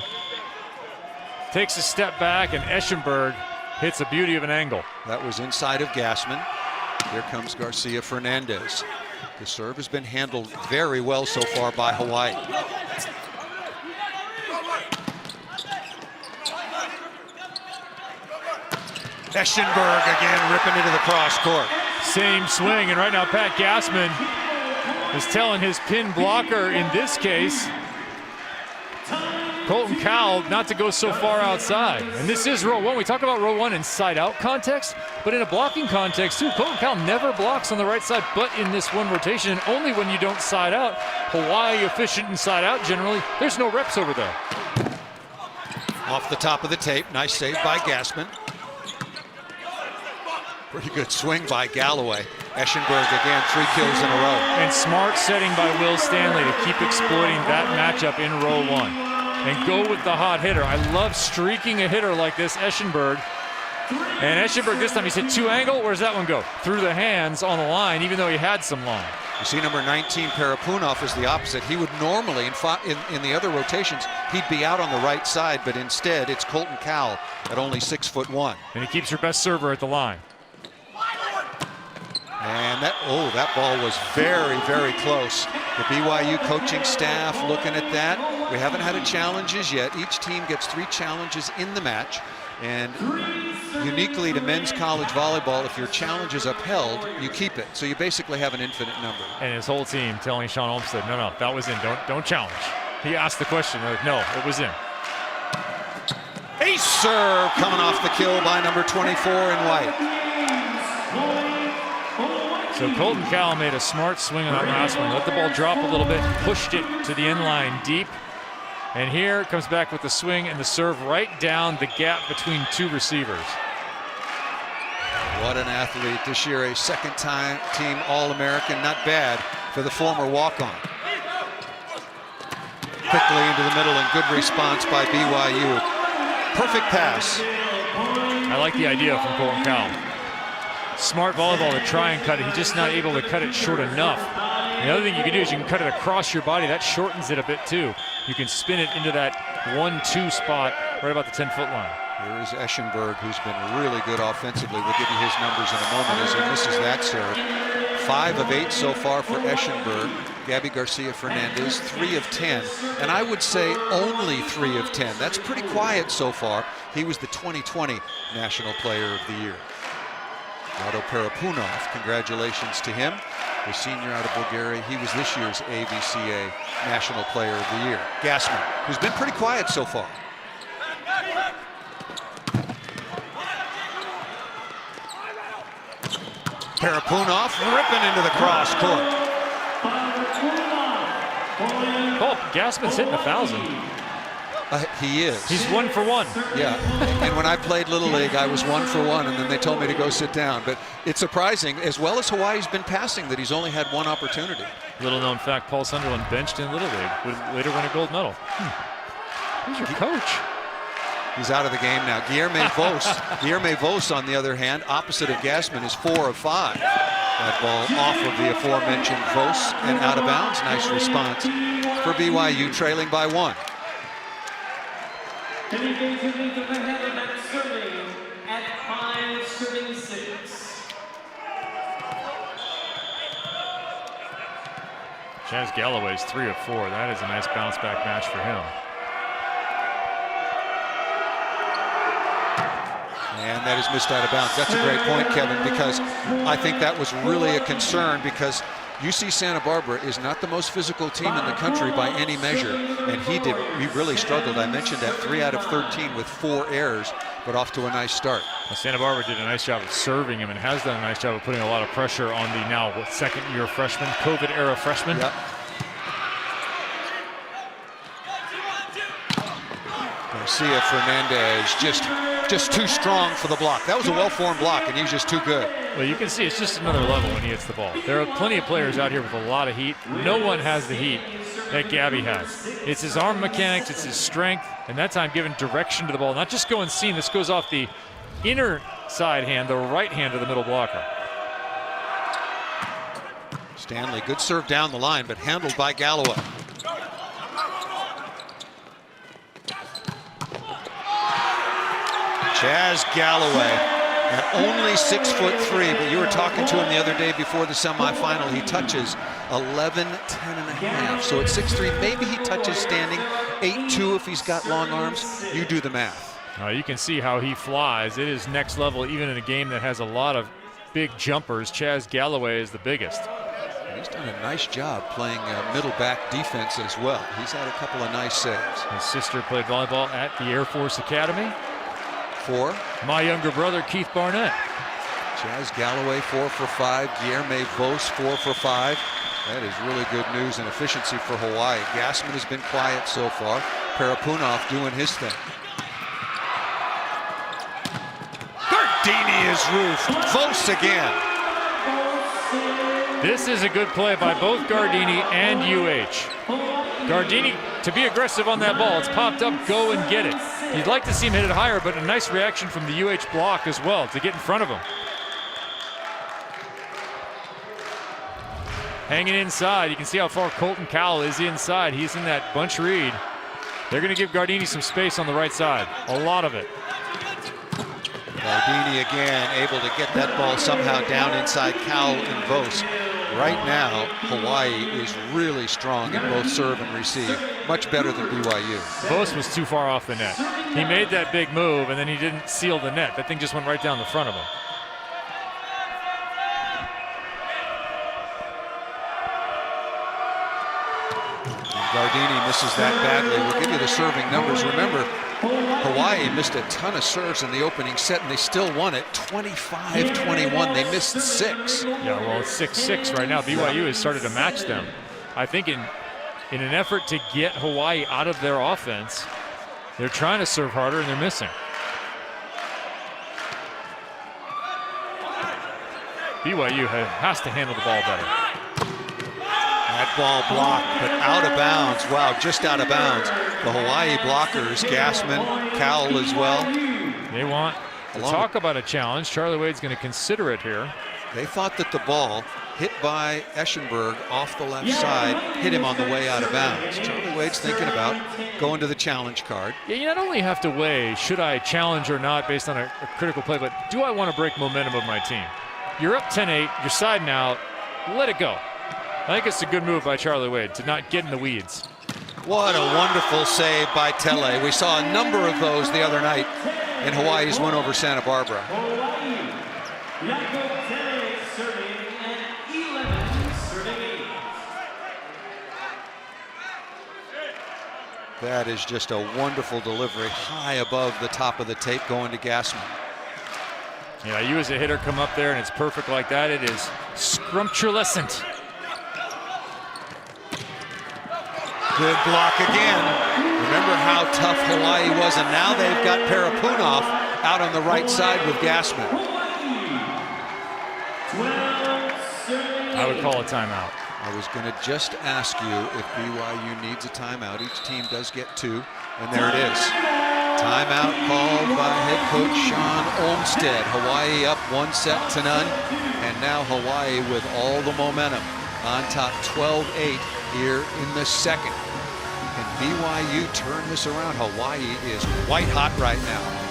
takes a step back, and Eschenberg hits a beauty of an angle. That was inside of Gassman. Here comes Garcia Fernandez. The serve has been handled very well so far by Hawaii. Eschenberg again ripping into the cross court. Same swing, and right now Pat Gassman is telling his pin blocker, in this case, Colton Cowell, not to go so far outside. And this is row one. We talk about row one in side-out context, but in a blocking context too. Colton Cowell never blocks on the right side, but in this one rotation, and only when you don't side out. Hawaii efficient inside out generally. There's no reps over there. Off the top of the tape, nice save by Gassman. Pretty good swing by Galloway. Eschenberg again, 3 kills in a row. And smart setting by Will Stanley to keep exploiting that matchup in row one. And go with the hot hitter. I love streaking a hitter like this, Eschenberg. And Eschenberg this time, he's hit 2 angle. Where's that one go? Through the hands on the line, even though he had some line. You see number 19, Parapunov, is the opposite. He would normally, in the other rotations, he'd be out on the right side, but instead it's Colton Cowell at only 6'1". And he keeps your best server at the line. And that ball was very, very close. The BYU coaching staff looking at that. We haven't had challenges yet. Each team gets 3 challenges in the match. And uniquely to men's college volleyball, if your challenge is upheld, you keep it. So you basically have an infinite number. And his whole team telling Sean Olmstead, no, that was in. Don't challenge. He asked the question. Like, no, it was in. Ace serve coming off the kill by number 24 in white. So Colton Cowell made a smart swing on that last one. Let the ball drop a little bit, pushed it to the inline deep. And here it comes back with the swing and the serve right down the gap between 2 receivers. What an athlete this year, a second-time team All-American. Not bad for the former walk-on. Quickly into the middle and good response by BYU. Perfect pass. I like the idea from Colton Cowell. Smart volleyball to try and cut it. He's just not able to cut it short enough. The other thing you can do is you can cut it across your body. That shortens it a bit too. You can spin it into that 1-2 spot right about the 10-foot line. Here is Eschenberg, who's been really good offensively. We'll give you his numbers in a moment as he misses that serve. 5 of 8 so far for Eschenberg. Gabby Garcia Fernandez, 3 of 10. And I would say only 3 of 10. That's pretty quiet so far. He was the 2020 National Player of the Year. Rado Parapunov, congratulations to him. The senior out of Bulgaria. He was this year's AVCA National Player of the Year. Gassman, who's been pretty quiet so far. Parapunov ripping into the cross court. Oh, Gassman's hitting 1,000. He is. He's 1 for 1. Yeah, and when I played Little League, I was 1 for 1, and then they told me to go sit down. But it's surprising, as well as Hawaii's been passing, that he's only had 1 opportunity. Little known fact, Paul Sunderland benched in Little League, would later win a gold medal. Who's your coach? He's out of the game now. Guilherme Vos, on the other hand, opposite of Gassman, is 4 of 5. That ball off of the aforementioned Vos and out of bounds. Nice response for BYU, trailing by 1. Chaz Galloway's 3 of 4. That is a nice bounce back match for him. And that is missed out of bounds. That's a great point, Kevin, because I think that was really a concern, because UC Santa Barbara is not the most physical team in the country by any measure, and he really struggled. I mentioned that 3 out of 13 with 4 errors, but off to a nice start. Well, Santa Barbara did a nice job of serving him and has done a nice job of putting a lot of pressure on the now second-year freshman, COVID-era freshman. Yep. Garcia Fernandez just too strong for the block. That was a well-formed block, and he was just too good. Well, you can see it's just another level when he hits the ball. There are plenty of players out here with a lot of heat. No one has the heat that Gabby has. It's his arm mechanics, it's his strength, and that time giving direction to the ball. Not just going seam. This goes off the inner side hand, the right hand of the middle blocker. Stanley, good serve down the line, but handled by Galloway. Chaz Galloway, at only 6'3", but you were talking to him the other day before the semifinal. He touches 11, 10 and a half. So at 6'3", maybe he touches standing. 8'2" if he's got long arms. You do the math. You can see how he flies. It is next level, even in a game that has a lot of big jumpers. Chaz Galloway is the biggest. He's done a nice job playing middle back defense as well. He's had a couple of nice saves. His sister played volleyball at the Air Force Academy. My younger brother, Keith Barnett. Chaz Galloway, 4 for 5. Guilherme Vos, 4 for 5. That is really good news and efficiency for Hawaii. Gassman has been quiet so far. Parapunov doing his thing. Gardini is roofed. Vos again. This is a good play by both Gardini and UH. Gardini to be aggressive on that ball. It's popped up, go and get it. You'd like to see him hit it higher, but a nice reaction from the UH block as well to get in front of him. Hanging inside, you can see how far Colton Cowell is inside. He's in that bunch read. They're going to give Gardini some space on the right side, a lot of it. Gardini again able to get that ball somehow down inside Cowell and Vos. Right now, Hawaii is really strong in both serve and receive. Much better than BYU. Vos was too far off the net. He made that big move, and then he didn't seal the net. That thing just went right down the front of him. Gardini misses that badly. We'll give you the serving numbers. Remember, Hawaii missed a ton of serves in the opening set, and they still won it 25-21. They missed 6. Yeah, well, it's 6-6 right now. BYU has started to match them. I think in an effort to get Hawaii out of their offense, they're trying to serve harder, and they're missing. BYU has to handle the ball better. That ball blocked, but out of bounds. Wow, just out of bounds. The Hawaii blockers, Gassman, Cowell as well. They want to talk about a challenge. Charlie Wade's going to consider it here. They thought that the ball hit by Eschenberg off the left side, hit him on the way out of bounds. Charlie Wade's thinking about going to the challenge card. Yeah, you not only have to weigh, should I challenge or not based on a critical play, but do I want to break momentum of my team? You're up 10-8, you're siding out, let it go. I think it's a good move by Charlie Wade to not get in the weeds. What a wonderful save by Tele. We saw a number of those the other night in Hawaii's win over Santa Barbara. That is just a wonderful delivery, high above the top of the tape going to Gassman. Yeah, you as a hitter come up there and it's perfect like that. It is scrumptious. Good block again. Remember how tough Hawaii was, and now they've got Parapunov out on the right side with Gassman. I would call a timeout. I was going to just ask you if BYU needs a timeout. Each team does get 2, and there it is. Timeout called by head coach Sean Olmstead. Hawaii up 1-0, and now Hawaii with all the momentum on top 12-8 here in the second. Can BYU turn this around? Hawaii is white hot right now.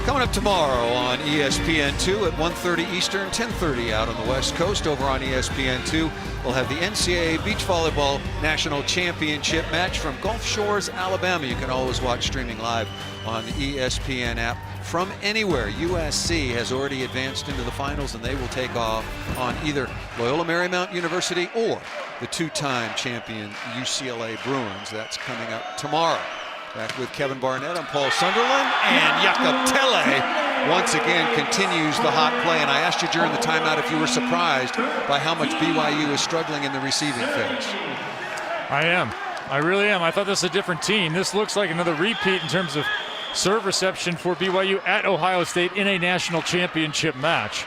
Coming up tomorrow on ESPN2 at 1:30 Eastern, 10:30 out on the West Coast. Over on ESPN2, we'll have the NCAA Beach Volleyball National Championship match from Gulf Shores, Alabama. You can always watch streaming live on the ESPN app from anywhere. USC has already advanced into the finals, and they will take off on either Loyola Marymount University or the 2-time champion UCLA Bruins. That's coming up tomorrow. Back with Kevin Barnett, I'm Paul Sunderland, and Jakob Telle once again continues the hot play. And I asked you during the timeout if you were surprised by how much BYU is struggling in the receiving phase. I am. I really am. I thought this was a different team. This looks like another repeat in terms of serve reception for BYU at Ohio State in a national championship match.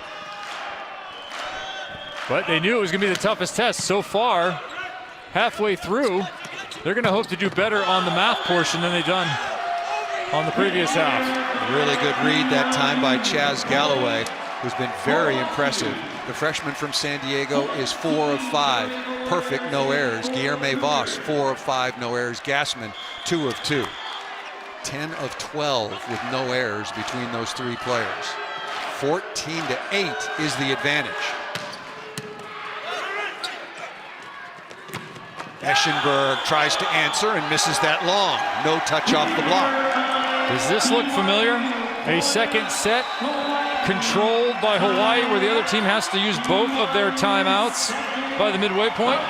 But they knew it was going to be the toughest test. So far, halfway through, they're going to hope to do better on the math portion than they've done on the previous half. Really good read that time by Chaz Galloway, who's been very impressive. The freshman from San Diego is 4 of 5. Perfect, no errors. Guilherme Voss, 4 of 5, no errors. Gassman, 2 of 2. 10 of 12 with no errors between those 3 players. 14-8 is the advantage. Eschenberg tries to answer and misses that long. No touch off the block. Does this look familiar? A second set controlled by Hawaii where the other team has to use both of their timeouts by the midway point.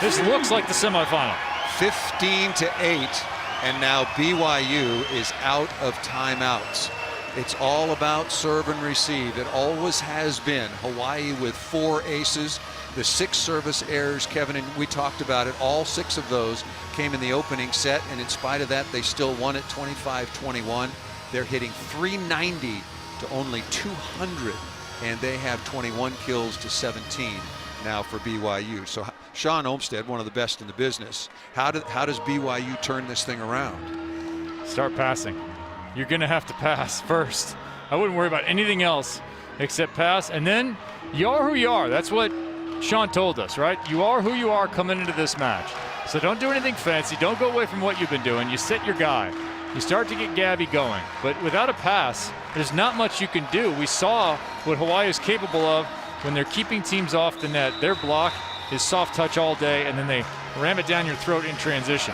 This looks like the semifinal. 15-8, and now BYU is out of timeouts. It's all about serve and receive. It always has been. Hawaii with 4 aces. The 6 service errors, Kevin, and we talked about it, all 6 of those came in the opening set, and in spite of that, they still won it 25-21. They're hitting 390 to only 200, and they have 21 kills to 17 now for BYU. So Sean Olmstead, one of the best in the business. How does BYU turn this thing around? Start passing. You're going to have to pass first. I wouldn't worry about anything else except pass, and then you are who you are. That's what Sean told us, right? You are who you are coming into this match. So don't do anything fancy. Don't go away from what you've been doing. You set your guy. You start to get Gabby going. But without a pass, there's not much you can do. We saw what Hawaii is capable of when they're keeping teams off the net. Their block is soft touch all day, and then they ram it down your throat in transition.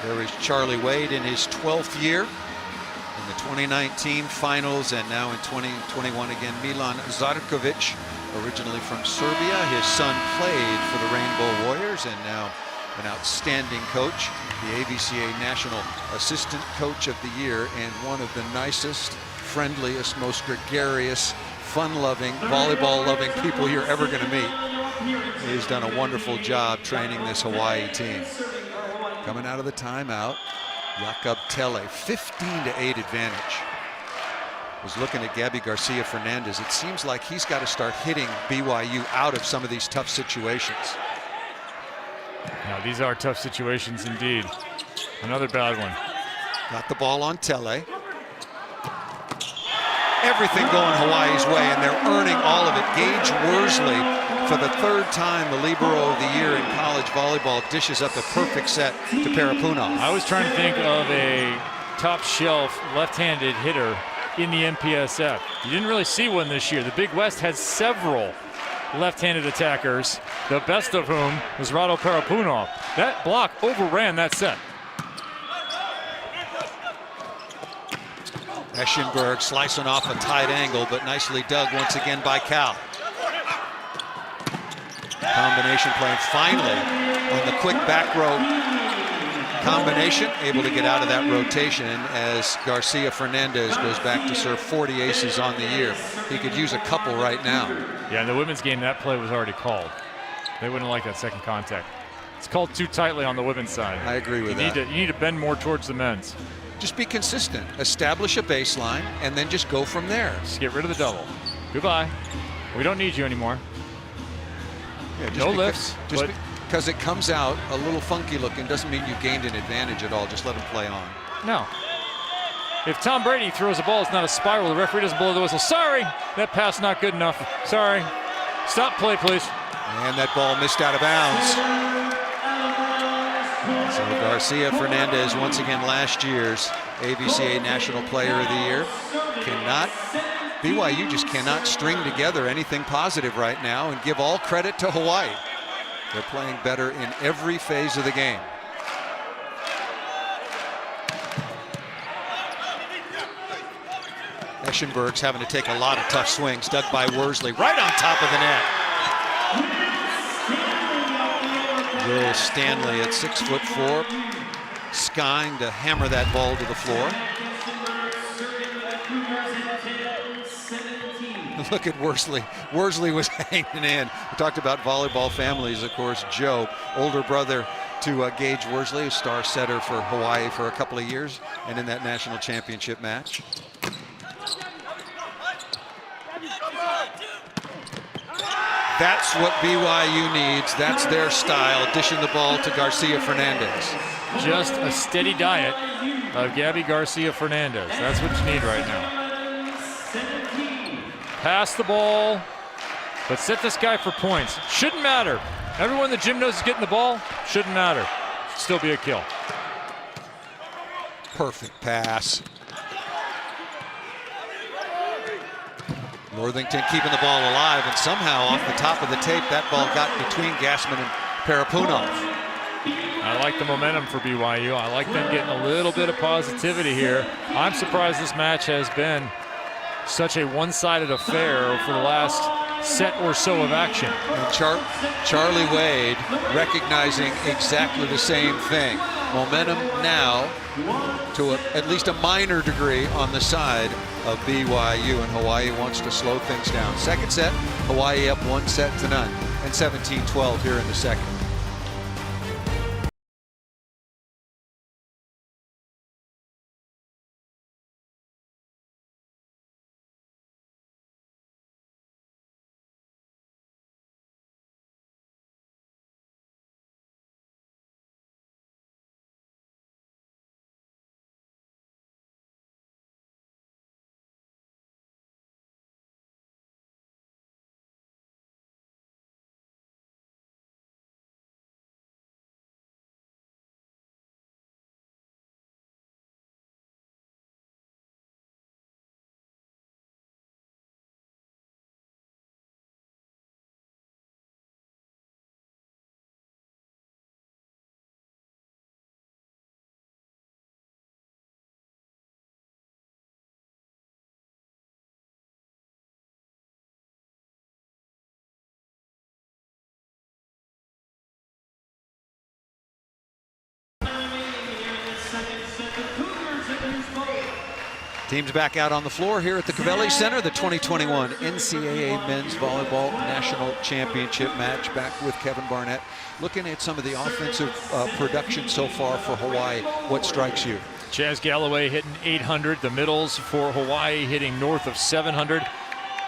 There is Charlie Wade in his 12th year in the 2019 finals, and now in 2021 again, Milan Zarkovic, originally from Serbia. His son played for the Rainbow Warriors and now an outstanding coach, the AVCA National Assistant Coach of the Year, and one of the nicest, friendliest, most gregarious, fun-loving, volleyball-loving people you're ever going to meet. He's done a wonderful job training this Hawaii team. Coming out of the timeout, Jakob Telle, 15-8 advantage. Was looking at Gabby Garcia Fernandez. It seems like he's got to start hitting BYU out of some of these tough situations. Now, these are tough situations indeed. Another bad one. Got the ball on Tele. Everything going Hawaii's way, and they're earning all of it. Gage Worsley, for the third time, the Libero of the Year in college volleyball, dishes up a perfect set to Parapunov. I was trying to think of a top shelf left-handed hitter in the MPSF. You didn't really see one this year. The Big West has several left-handed attackers, the best of whom was Rado Parapunov. That block overran that set. Eschenberg slicing off a tight angle, but nicely dug once again by Cal. Combination play, and finally on the quick back row combination, able to get out of that rotation as Garcia Fernandez goes back to serve 40 aces on the year. He could use a couple right now. Yeah, in the women's game, that play was already called. They wouldn't like that second contact. It's called too tightly on the women's side. I agree with that. You need to bend more towards the men's. Just be consistent. Establish a baseline and then just go from there. Just get rid of the double. Goodbye. We don't need you anymore. Yeah, no lifts. Just because it comes out a little funky looking doesn't mean you gained an advantage at all. Just let him play on. No. If Tom Brady throws a ball, it's not a spiral. The referee doesn't blow the whistle. Sorry, that pass not good enough. Sorry. Stop play, please. And that ball missed out of bounds. So Garcia Fernandez, once again last year's AVCA National Player of the Year. BYU just cannot string together anything positive right now, and give all credit to Hawaii. They're playing better in every phase of the game. Eschenberg's having to take a lot of tough swings, dug by Worsley, right on top of the net. Will Stanley at 6'4", skying to hammer that ball to the floor. Look at Worsley. Worsley was hanging in. We talked about volleyball families, of course. Joe, older brother to Gage Worsley, a star setter for Hawaii for a couple of years, and in that national championship match. That's what BYU needs. That's their style, dishing the ball to Garcia Fernandez. Just a steady diet of Gabby Garcia Fernandez. That's what you need right now. Pass the ball, but set this guy for points. Shouldn't matter. Everyone in the gym knows is getting the ball. Shouldn't matter. Still be a kill. Perfect pass. Northington keeping the ball alive, and somehow off the top of the tape, that ball got between Gassman and Parapunov. I like the momentum for BYU. I like them getting a little bit of positivity here. I'm surprised this match has been such a one-sided affair for the last set or so of action. And Charlie Wade recognizing exactly the same thing. Momentum now to at least a minor degree on the side of BYU, and Hawaii wants to slow things down. Second set, Hawaii up 1-0 and 17-12 here in the second. Teams back out on the floor here at the Covelli Center. The 2021 NCAA Men's Volleyball National Championship match. Back with Kevin Barnett. Looking at some of the offensive production so far for Hawaii, what strikes you? Chaz Galloway hitting 800. The middles for Hawaii hitting north of 700.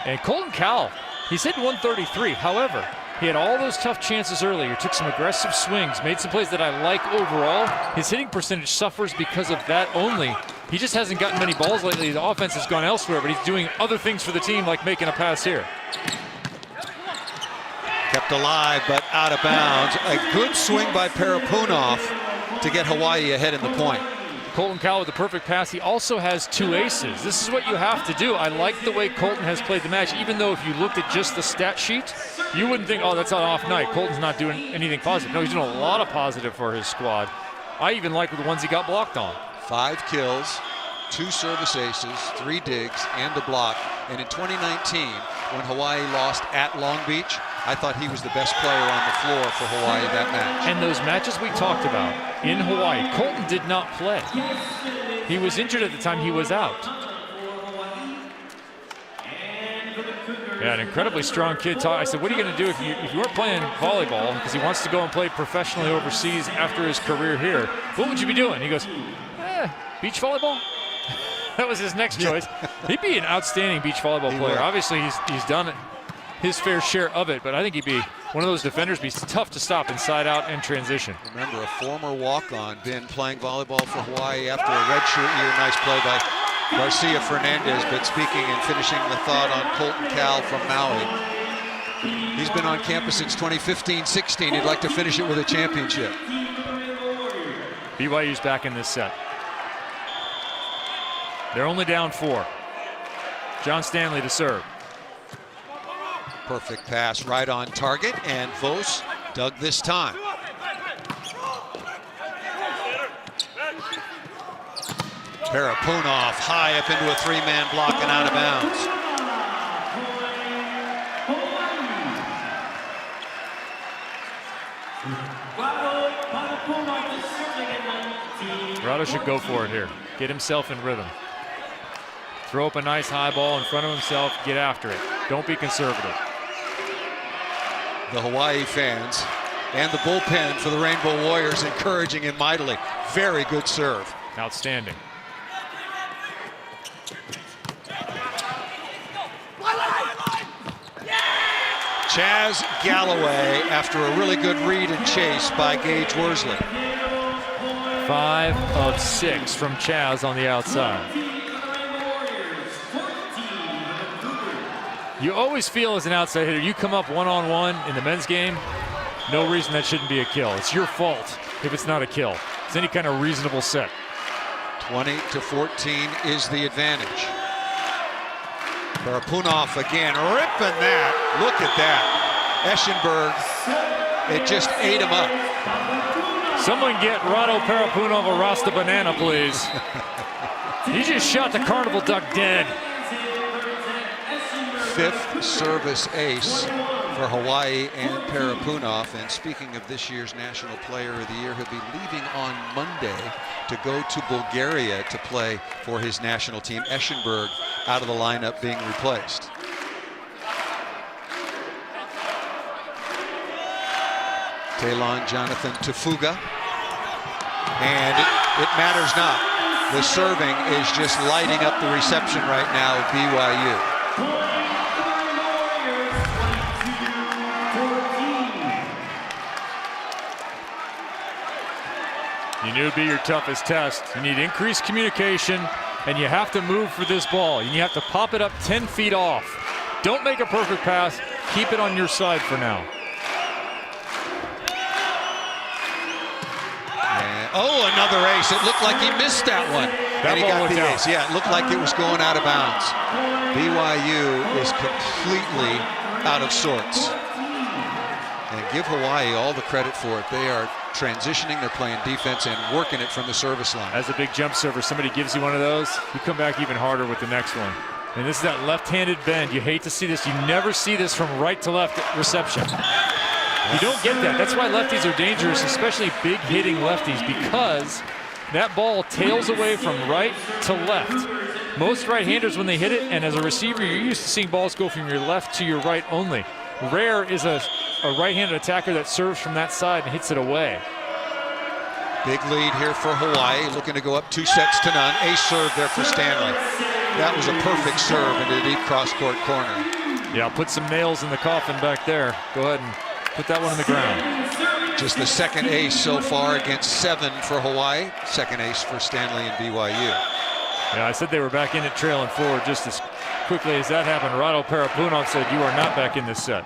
And Colton Cowell, he's hitting 133. However, He had all those tough chances earlier, took some aggressive swings, made some plays that I like overall. His hitting percentage suffers because of that only. He just hasn't gotten many balls lately. The offense has gone elsewhere, but he's doing other things for the team, like making a pass here. Kept alive, but out of bounds. A good swing by Parapunov to get Hawaii ahead in the point. Colton Cowell with the perfect pass. He also has 2 aces. This is what you have to do. I like the way Colton has played the match, even though if you looked at just the stat sheet, you wouldn't think, oh, that's an off night. Colton's not doing anything positive. No, he's doing a lot of positive for his squad. I even like the ones he got blocked on. 5 kills, 2 service aces, 3 digs, and a block. And in 2019, when Hawaii lost at Long Beach, I thought he was the best player on the floor for Hawaii that match. And those matches we talked about in Hawaii, Colton did not play. He was injured at the time he was out. Yeah, an incredibly strong kid. I said, what are you going to do if you weren't playing volleyball, because he wants to go and play professionally overseas after his career here, what would you be doing? He goes, beach volleyball? That was his next choice. He'd be an outstanding beach volleyball player. Obviously, he's done it, his fair share of it, but I think he'd be one of those defenders, be tough to stop inside out and transition. Remember, a former walk-on been playing volleyball for Hawaii after a redshirt year. Nice play by Garcia Fernandez, but speaking and finishing the thought on Colton Cowell from Maui. He's been on campus since 2015-16. He'd like to finish it with a championship. BYU's back in this set. They're only down 4. John Stanley to serve. Perfect pass right on target, and Vos dug this time. Parapunov high up into a 3-man block and out of bounds. Rado should go for it here. Get himself in rhythm. Throw up a nice high ball in front of himself. Get after it. Don't be conservative. The Hawaii fans and the bullpen for the Rainbow Warriors encouraging him mightily. Very good serve. Outstanding. Chaz Galloway after a really good read and chase by Gage Worsley. 5 of 6 from Chaz on the outside. You always feel as an outside hitter, you come up one-on-one in the men's game, no reason that shouldn't be a kill. It's your fault if it's not a kill. It's any kind of reasonable set. 20-14 is the advantage. Parapunov again, ripping that. Look at that. Eschenberg, it just ate him up. Someone get Rado Parapunov a Rasta banana, please. He just shot the carnival duck dead. 5th service ace for Hawaii and Parapunov. And speaking of this year's National Player of the Year, he'll be leaving on Monday to go to Bulgaria to play for his national team. Eschenberg out of the lineup, being replaced. Talon Jonathan Tafuga. And it matters not. The serving is just lighting up the reception right now at BYU. You knew it'd be your toughest test. You need increased communication, and you have to move for this ball. And you have to pop it up 10 feet off. Don't make a perfect pass. Keep it on your side for now. And, oh, another ace. It looked like he missed that one. And he got the ace. Yeah, it looked like it was going out of bounds. BYU is completely out of sorts. And give Hawaii all the credit for it. They are transitioning, they're playing defense and working it from the service line. As a big jump server, somebody gives you one of those, you come back even harder with the next one. And this is that left-handed bend. You hate to see this. You never see this from right to left reception. You don't get that. That's why lefties are dangerous, especially big hitting lefties, because that ball tails away from right to left. Most right-handers, when they hit it, and as a receiver, you're used to seeing balls go from your left to your right only. Rare is a right-handed attacker that serves from that side and hits it away. Big lead here for Hawaii, looking to go up 2-0. Ace serve there for Stanley. That was a perfect serve into the deep cross-court corner. Yeah, I'll put some nails in the coffin back there. Go ahead and put that one in the ground. Just the second ace so far against 7 for Hawaii. Second ace for Stanley and BYU. Yeah, I said they were back in it trailing 4 just as quickly as that happened. Rado Parapunov said, "You are not back in this set."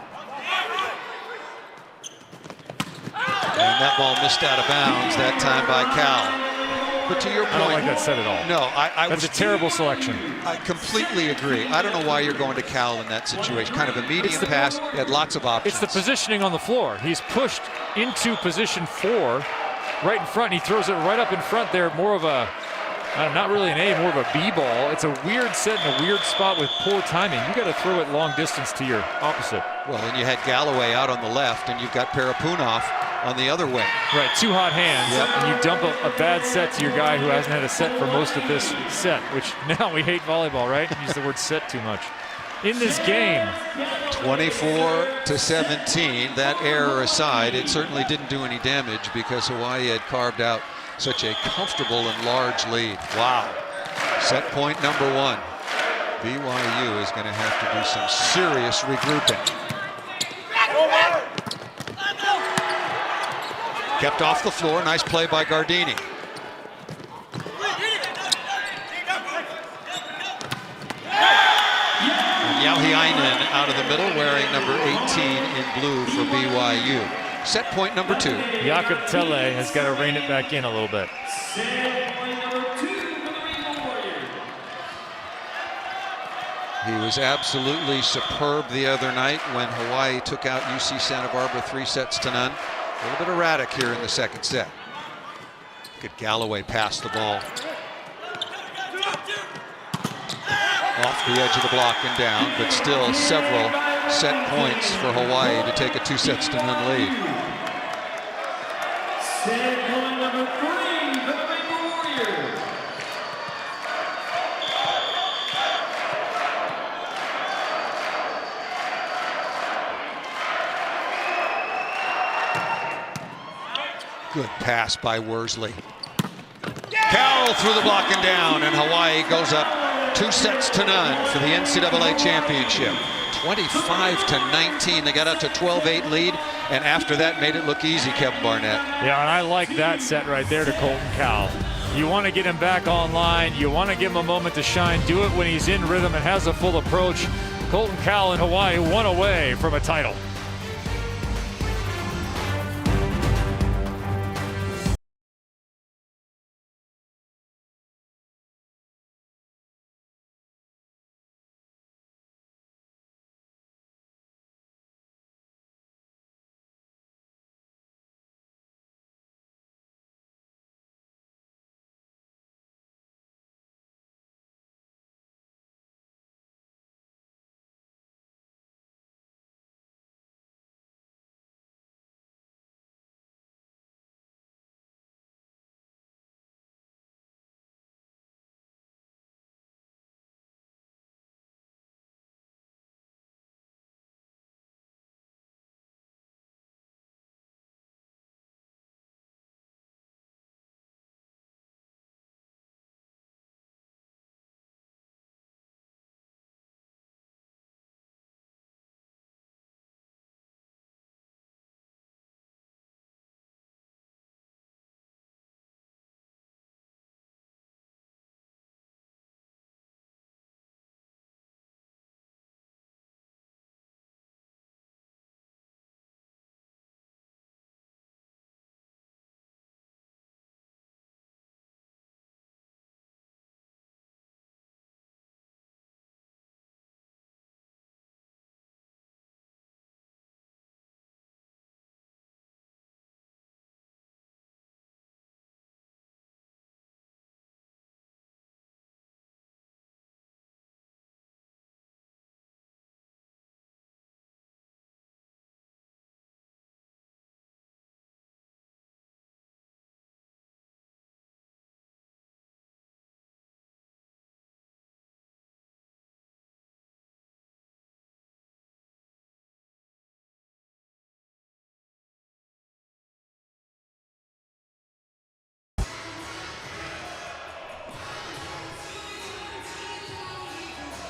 And that ball missed out of bounds that time by Cal. But to your point, I don't like that set at all. No, that's a terrible selection. I completely agree. I don't know why you're going to Cal in that situation. Kind of a medium pass. He had lots of options. It's the positioning on the floor. He's pushed into position 4 right in front. And he throws it right up in front there. More of a, not really an A, more of a B ball. It's a weird set in a weird spot with poor timing. You got to throw it long distance to your opposite. Well, and you had Galloway out on the left, and you've got Parapunov on the other wing. Right, 2 hot hands, yep. And you dump a bad set to your guy who hasn't had a set for most of this set, which now we hate volleyball, right? Use the word set too much. In this game. 24-17, that error aside, it certainly didn't do any damage because Hawaii had carved out such a comfortable and large lead. Wow. Set point number 1. BYU is going to have to do some serious regrouping. Kept off the floor. Nice play by Gardini. Jauhiainen out of the middle, wearing number 18 in blue for BYU. Set point number 2. Jakob Telle has got to rein it back in a little bit. He was absolutely superb the other night when Hawaii took out UC Santa Barbara 3-0. A little bit erratic here in the second set. Good Galloway pass the ball. Off the edge of the block and down, but still several set points for Hawaii to take a 2-0 lead. Set point number 3, the Warriors. Good pass by Worsley. Carroll through the block and down, and Hawaii goes up 2-0 for the NCAA championship. 25-19. They got up to 12-8 lead, and after that made it look easy, Kevin Barnett. Yeah, and I like that set right there to Colton Cowell. You want to get him back online. You want to give him a moment to shine. Do it when he's in rhythm and has a full approach. Colton Cowell in Hawaii, 1 away from a title.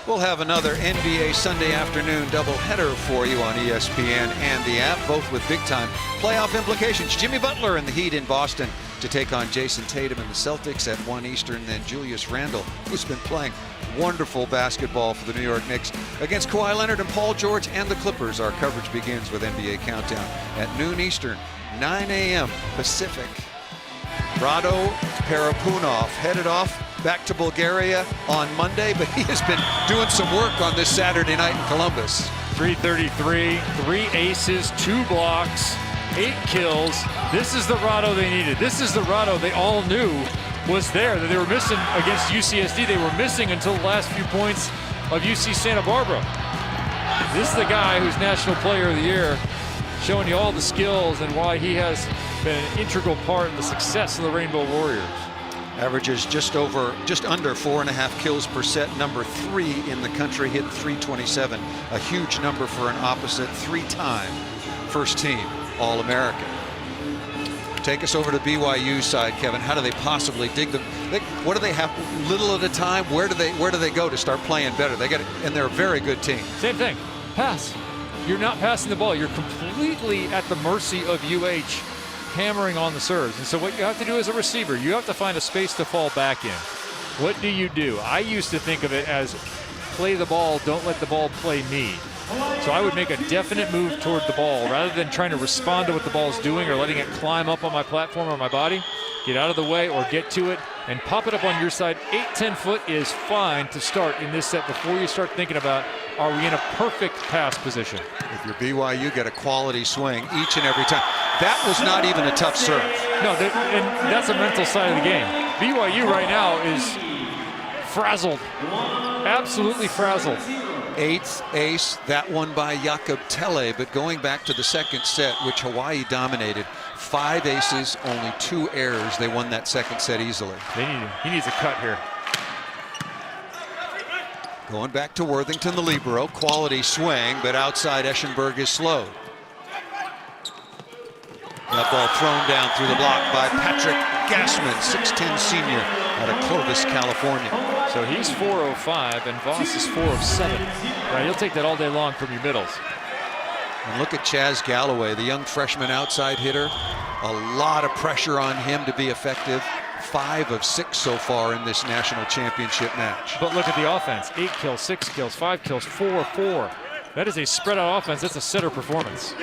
We'll have another NBA Sunday afternoon doubleheader for you on ESPN and the app, both with big-time playoff implications. Jimmy Butler and the Heat in Boston to take on Jason Tatum and the Celtics at 1 Eastern. Then Julius Randle, who's been playing wonderful basketball for the New York Knicks, against Kawhi Leonard and Paul George and the Clippers. Our coverage begins with NBA Countdown at noon Eastern, 9 a.m. Pacific. Rado Parapunov headed off back to Bulgaria on Monday, but he has been doing some work on this Saturday night in Columbus. 333, 3 aces, 2 blocks, 8 kills. This is the Rado they needed. This is the Rado they all knew was there, that they were missing against UCSD. They were missing until the last few points of UC Santa Barbara. This is the guy who's National Player of the Year, showing you all the skills and why he has been an integral part in the success of the Rainbow Warriors. Averages just under 4.5 kills per set, number 3 in the country, hit 327. A huge number for an opposite, 3-time first team All-American. Take us over to BYU side, Kevin. How do they possibly dig them? What do they have? Little at a time. Where do they go to start playing better? They got it, and they're a very good team. Same thing. Pass. You're not passing the ball. You're completely at the mercy of UH hammering on the serves. And so what you have to do as a receiver, you have to find a space to fall back in. What do? I used to think of it as play the ball, don't let the ball play me. So I would make a definite move toward the ball rather than trying to respond to what the ball is doing or letting it climb up on my platform or my body. Get out of the way or get to it and pop it up on your side. 8-10 foot is fine to start in this set before you start thinking about, are we in a perfect pass position? If you're BYU, get a quality swing each and every time. That was not even a tough serve. No, and that's a mental side of the game. BYU right now is frazzled, absolutely frazzled. 8th ace, that one by Jakob Telle, but going back to the second set, which Hawaii dominated, 5 aces, only 2 errors. They won that second set easily. He needs a cut here. Going back to Worthington, the libero, quality swing, but outside Eschenberg is slowed. That ball thrown down through the block by Patrick Gassman, 6'10" senior out of Clovis, California. So he's 405 and Voss is 4 of 7. Right, he'll take that all day long from your middles. And look at Chaz Galloway, the young freshman outside hitter. A lot of pressure on him to be effective. 5 of 6 so far in this national championship match. But look at the offense. 8 kills, 6 kills, 5 kills, 4-4. That is a spread out offense. That's a setter performance.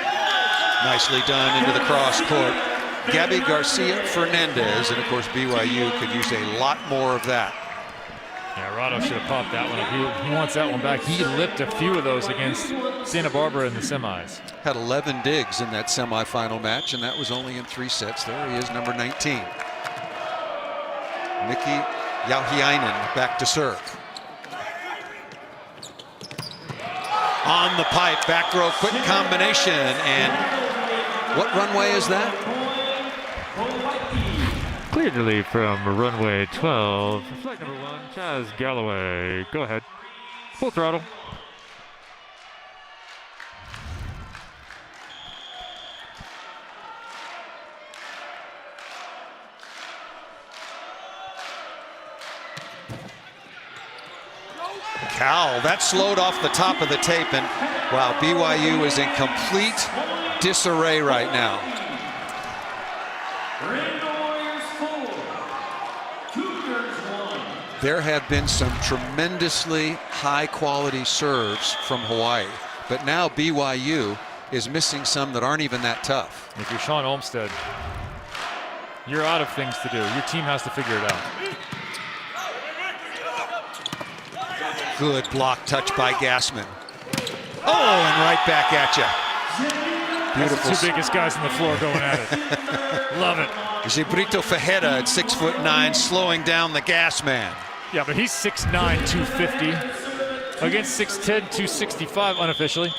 Nicely done into the cross court. Gabby Garcia Fernandez, and of course BYU could use a lot more of that. Yeah, Rado should have popped that one up. He wants that one back. He lipped a few of those against Santa Barbara in the semis. Had 11 digs in that semifinal match, and that was only in 3 sets. There he is, number 19. Miki Jauhiainen back to serve. On the pipe, back row, quick combination, and what runway is that? Clear to lead from runway 12. Flight number 1, Chaz Galloway. Go ahead. Full throttle. Cowell, that slowed off the top of the tape, and wow, BYU is in complete disarray right now. There have been some tremendously high quality serves from Hawaii, but now BYU is missing some that aren't even that tough. If you're Sean Olmstead, you're out of things to do. Your team has to figure it out. Good block touch by Gassman. Oh, and right back at you. Beautiful. That's the 2 biggest guys on the floor going at it. Love it. Gibrito Fajeda at 6'9", slowing down the gas man. Yeah, but he's 6'9", 250 against 6'10", 265 unofficially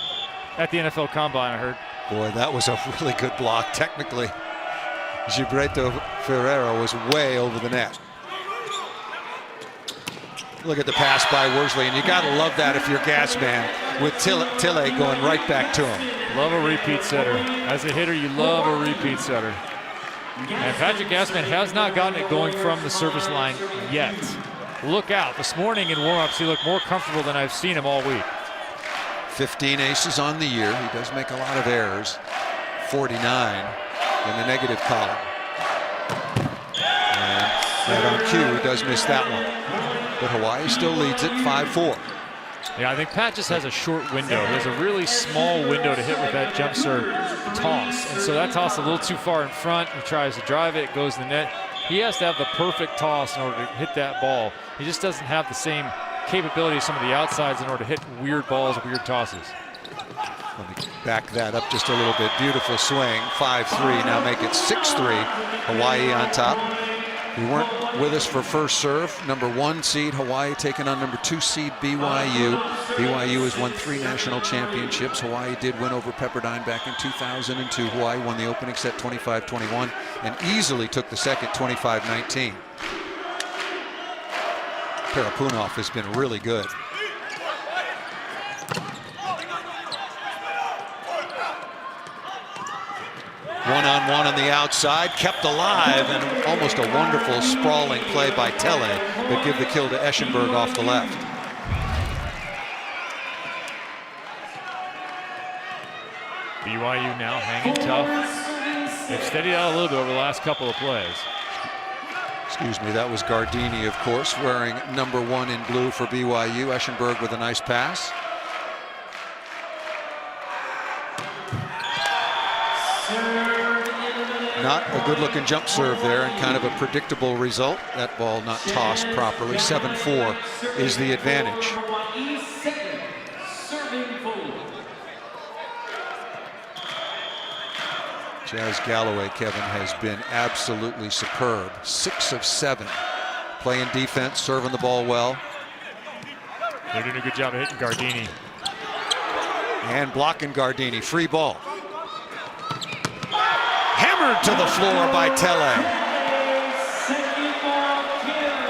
at the NFL Combine, I heard. Boy, that was a really good block. Technically, Gibrito Ferreira was way over the net. Look at the pass by Worsley, and you got to love that if you're gas man, with Tille going right back to him. Love a repeat setter. As a hitter, you love a repeat setter. And Patrick Gassman has not gotten it going from the service line yet. look out. This morning in warm-ups, he looked more comfortable than I've seen him all week. 15 aces on the year. He does make a lot of errors. 49 in the negative column. And right on cue, he does miss that one. But Hawaii still leads it 5-4. Yeah, I think Pat just has a short window. He has a really small window to hit with that jump serve toss. And so that toss a little too far in front. He tries to drive it, it goes in the net. He has to have the perfect toss in order to hit that ball. He just doesn't have the same capability as some of the outsides in order to hit weird balls, weird tosses. Let me back that up just a little bit. Beautiful swing. 5-3. Now make it 6-3. Hawaii on top. We weren't with us for first serve. Number 1 seed Hawaii taking on number 2 seed BYU. BYU has won 3 national championships. Hawaii did win over Pepperdine back in 2002. Hawaii won the opening set 25-21 and easily took the second 25-19. Parapunov has been really good. One-on-one on the outside, kept alive, and almost a wonderful sprawling play by Tele, but give the kill to Eschenberg off the left. BYU now hanging tough. They've steadied out a little bit over the last couple of plays. Excuse me, that was Gardini, of course, wearing number 1 in blue for BYU. Eschenberg with a nice pass. Not a good-looking jump serve there, and kind of a predictable result. That ball not tossed properly. 7-4 is the advantage. Jazz Galloway, Kevin, has been absolutely superb. 6 of 7. Playing defense, serving the ball well. They're doing a good job of hitting Gardini. And blocking Gardini. Free ball. Hammered to the floor by Tele.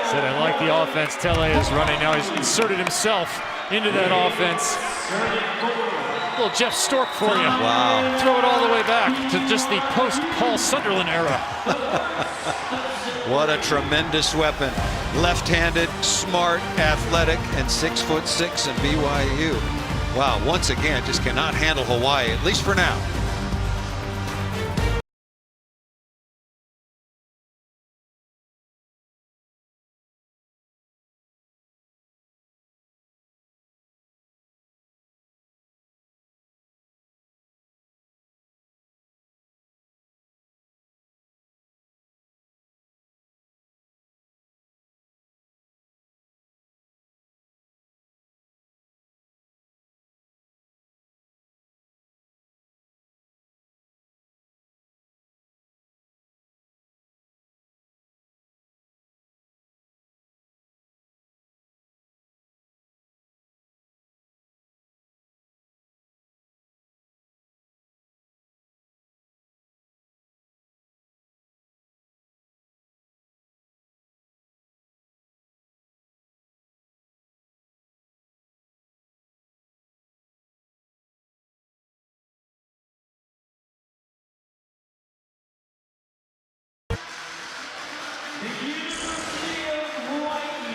Said I like the offense Tele is running. Now he's inserted himself into that offense. A little Jeff Stork for you. Wow. Throw it all the way back to just the post-Paul Sunderland era. What a tremendous weapon. Left-handed, smart, athletic, and 6'6" in BYU. Wow, once again, just cannot handle Hawaii, at least for now.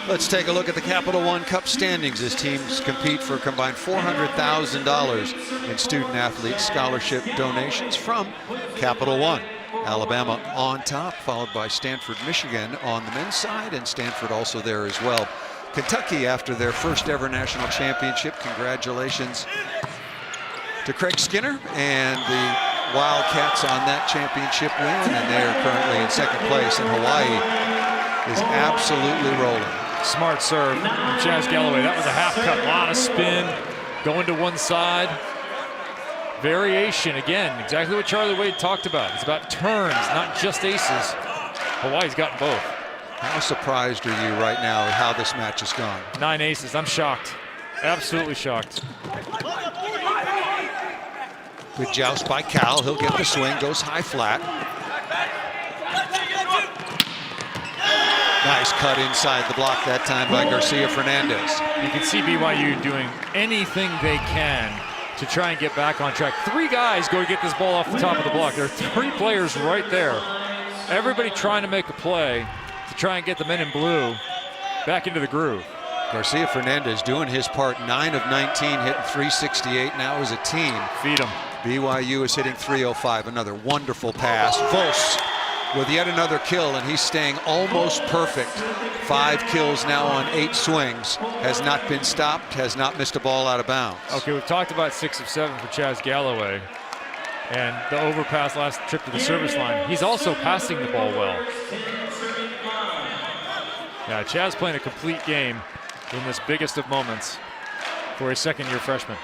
Let's take a look at the Capital One Cup standings as teams compete for a combined $400,000 in student athlete scholarship donations from Capital One. Alabama on top, followed by Stanford, Michigan on the men's side, and Stanford also there as well. Kentucky, after their first ever national championship, congratulations to Craig Skinner and the Wildcats on that championship win, and they're currently in second place, and Hawaii is absolutely rolling. Smart serve from Jazz Galloway. That was a half cut, a lot of spin, going to one side. Variation, again, exactly what Charlie Wade talked about. It's about turns, not just aces. Hawaii's gotten both. How surprised are you right now at how this match has gone? 9 aces, I'm shocked. Absolutely shocked. Good joust by Cal, he'll get the swing, goes high flat. Nice cut inside the block that time by Garcia Fernandez. You can see BYU doing anything they can to try and get back on track. 3 guys go to get this ball off the top of the block. There are 3 players right there. Everybody trying to make a play to try and get the men in blue back into the groove. Garcia Fernandez doing his part, 9 of 19, hitting .368 now as a team. Feed him. BYU is hitting .305, another wonderful pass. Vos with yet another kill, and he's staying almost perfect. 5 kills now on 8 swings. Has not been stopped, has not missed a ball out of bounds. Okay, we've talked about 6 of 7 for Chaz Galloway. And the overpass last trip to the service line. He's also passing the ball well. Yeah, Chaz playing a complete game in this biggest of moments for a second-year freshman.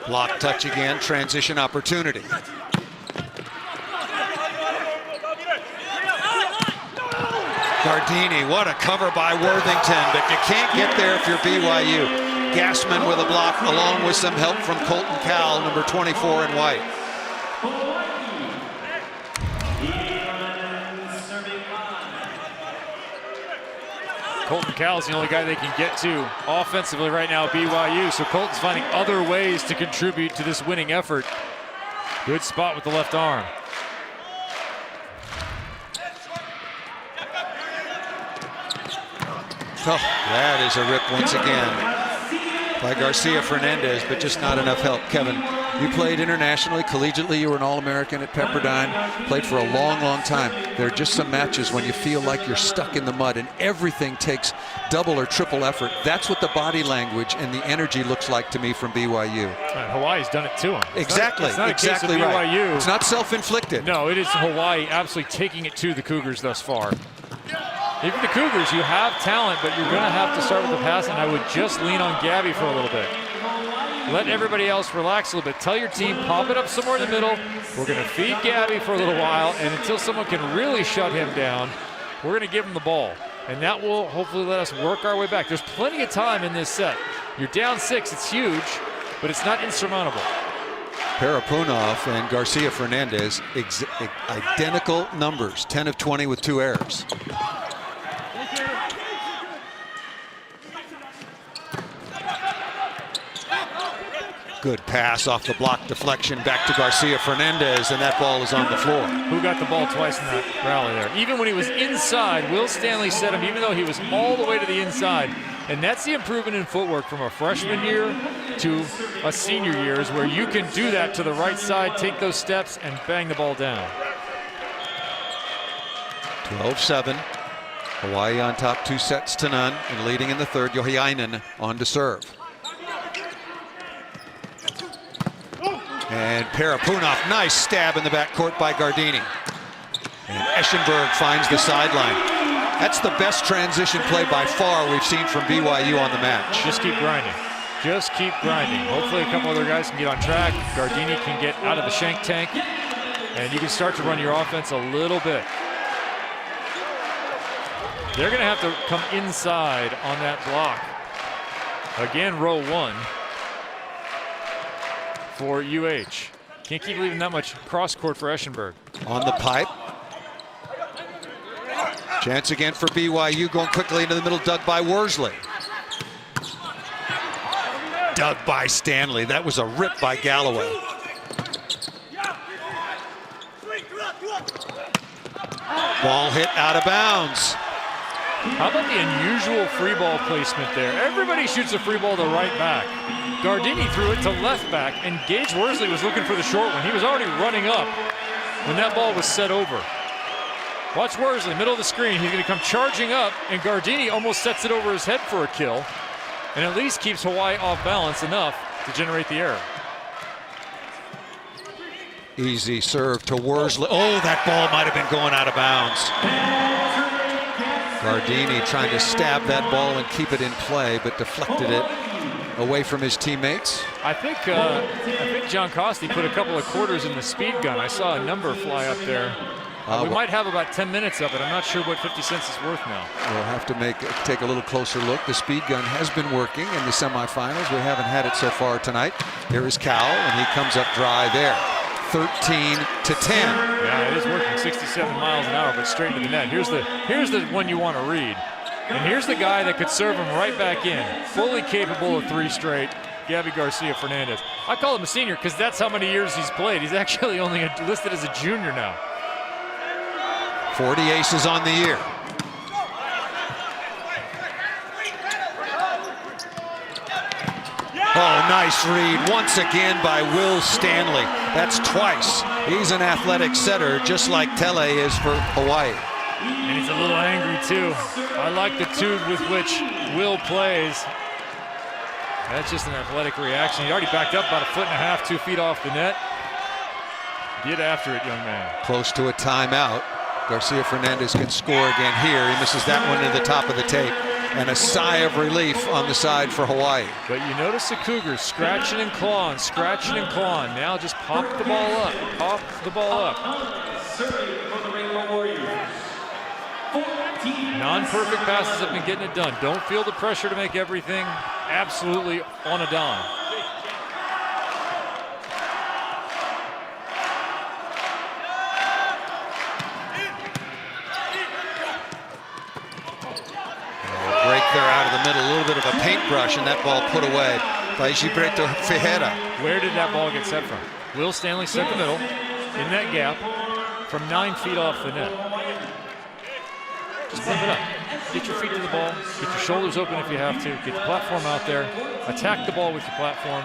Block touch again, transition opportunity. Gardini, what a cover by Worthington, but you can't get there if you're BYU. Gassman with a block along with some help from Colton Cowell, number 24 in white. Colton Cowell's the only guy they can get to offensively right now at BYU, so Colton's finding other ways to contribute to this winning effort. Good spot with the left arm. Oh, that is a rip once again by Garcia Fernandez, but just not enough help. Kevin, you played internationally, collegiately, you were an All-American at Pepperdine, played for a long, long time. There are just some matches when you feel like you're stuck in the mud and everything takes double or triple effort. That's what the body language and the energy looks like to me from BYU. And Hawaii's done it to him. Exactly, it's not exactly a case of right. BYU. It's not self-inflicted. No, it is Hawaii absolutely taking it to the Cougars thus far. Even the Cougars, you have talent, but you're going to have to start with the pass, and I would just lean on Gabby for a little bit. Let everybody else relax a little bit. Tell your team, pop it up somewhere in the middle. We're going to feed Gabby for a little while, and until someone can really shut him down, we're going to give him the ball. And that will hopefully let us work our way back. There's plenty of time in this set. You're down 6, it's huge, but it's not insurmountable. Parapunov and Garcia Fernandez, identical numbers, 10 of 20 with 2 errors. Good pass off the block deflection back to Garcia Fernandez, and that ball is on the floor. Who got the ball twice in that rally there? Even when he was inside, Will Stanley set him, even though he was all the way to the inside. And that's the improvement in footwork from a freshman year to a senior year, is where you can do that to the right side, take those steps, and bang the ball down. 12-7. Hawaii on top 2 sets to none, and leading in the third. Yohiainen on to serve. And Parapunov, nice stab in the backcourt by Gardini. And Eschenberg finds the sideline. That's the best transition play by far we've seen from BYU on the match. Just keep grinding. Just keep grinding. Hopefully a couple other guys can get on track. Gardini can get out of the shank tank, and you can start to run your offense a little bit. They're going to have to come inside on that block. Again, row 1. For UH. Can't keep leaving that much cross court for Eschenberg. On the pipe. Chance again for BYU, going quickly into the middle, dug by Worsley. Dug by Stanley. That was a rip by Galloway. Ball hit out of bounds. How about the unusual free ball placement there? Everybody shoots a free ball to right back. Gardini threw it to left back, and Gage Worsley was looking for the short one. He was already running up when that ball was set over. Watch Worsley, middle of the screen. He's going to come charging up, and Gardini almost sets it over his head for a kill, and at least keeps Hawaii off balance enough to generate the error. Easy serve to Worsley. Oh, that ball might have been going out of bounds. Gardini trying to stab that ball and keep it in play, but deflected it away from his teammates. I think John Costi put a couple of quarters in the speed gun. I saw a number fly up there. We might have about 10 minutes of it. I'm not sure what 50 cents is worth now. We'll have to take a little closer look. The speed gun has been working in the semifinals. We haven't had it so far tonight. Here is Cowell, and he comes up dry there. 13-10. Yeah, it is working 67 miles an hour, but straight into the net. Here's the one you want to read. And here's the guy that could serve him right back in. Fully capable of 3 straight. Gabby Garcia Fernandez. I call him a senior because that's how many years he's played. He's actually only listed as a junior now. 40 aces on the year. Oh, nice read once again by Will Stanley. That's twice. He's an athletic setter, just like Tele is for Hawaii. And he's a little angry too. I like the tune with which Will plays. That's just an athletic reaction. He already backed up about 1.5 feet, 2 feet off the net. Get after it, young man. Close to a timeout. Garcia Fernandez can score again here. He misses that one to the top of the tape. And a sigh of relief on the side for Hawaii. But you notice the Cougars scratching and clawing, scratching and clawing. Now just pop the ball up, pop the ball up. Non-perfect passes have been getting it done. Don't feel the pressure to make everything absolutely on a dime. Break there out of the middle, a little bit of a paintbrush, and that ball put away by Gilberto Ferreira. Where did that ball get set from? Will Stanley set the middle, in that gap, from 9 feet off the net. Just flip it up. Get your feet to the ball, get your shoulders open if you have to, get the platform out there, attack the ball with your platform,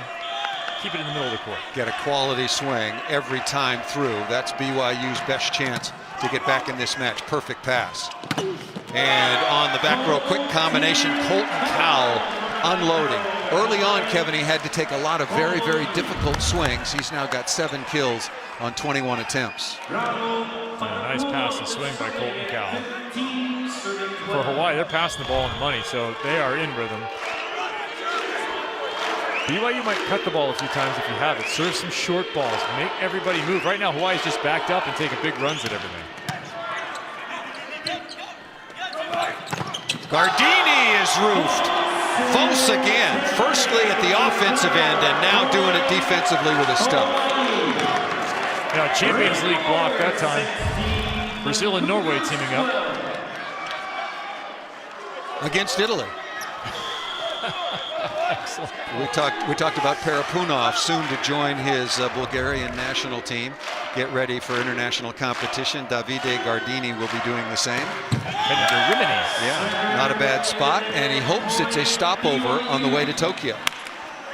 keep it in the middle of the court. Get a quality swing every time through. That's BYU's best chance to get back in this match. Perfect pass. And on the back row, quick combination, Colton Cowell unloading. Early on, Kevin, he had to take a lot of very, very difficult swings. He's now got 7 kills on 21 attempts. Nice pass and swing by Colton Cowell. For Hawaii, they're passing the ball on the money, so they are in rhythm. BYU might cut the ball a few times if you have it. Serve some short balls, make everybody move. Right now, Hawaii's just backed up and taking big runs at everything. Gardini is roofed. Vos again, firstly at the offensive end and now doing it defensively with a stump. Yeah, Champions League block that time. Brazil and Norway teaming up. Against Italy. Excellent. We talked about Parapunov, soon to join his Bulgarian national team. Get ready for international competition. Davide Gardini will be doing the same. Headed to Rimini. Yeah, not a bad spot, and he hopes it's a stopover on the way to Tokyo.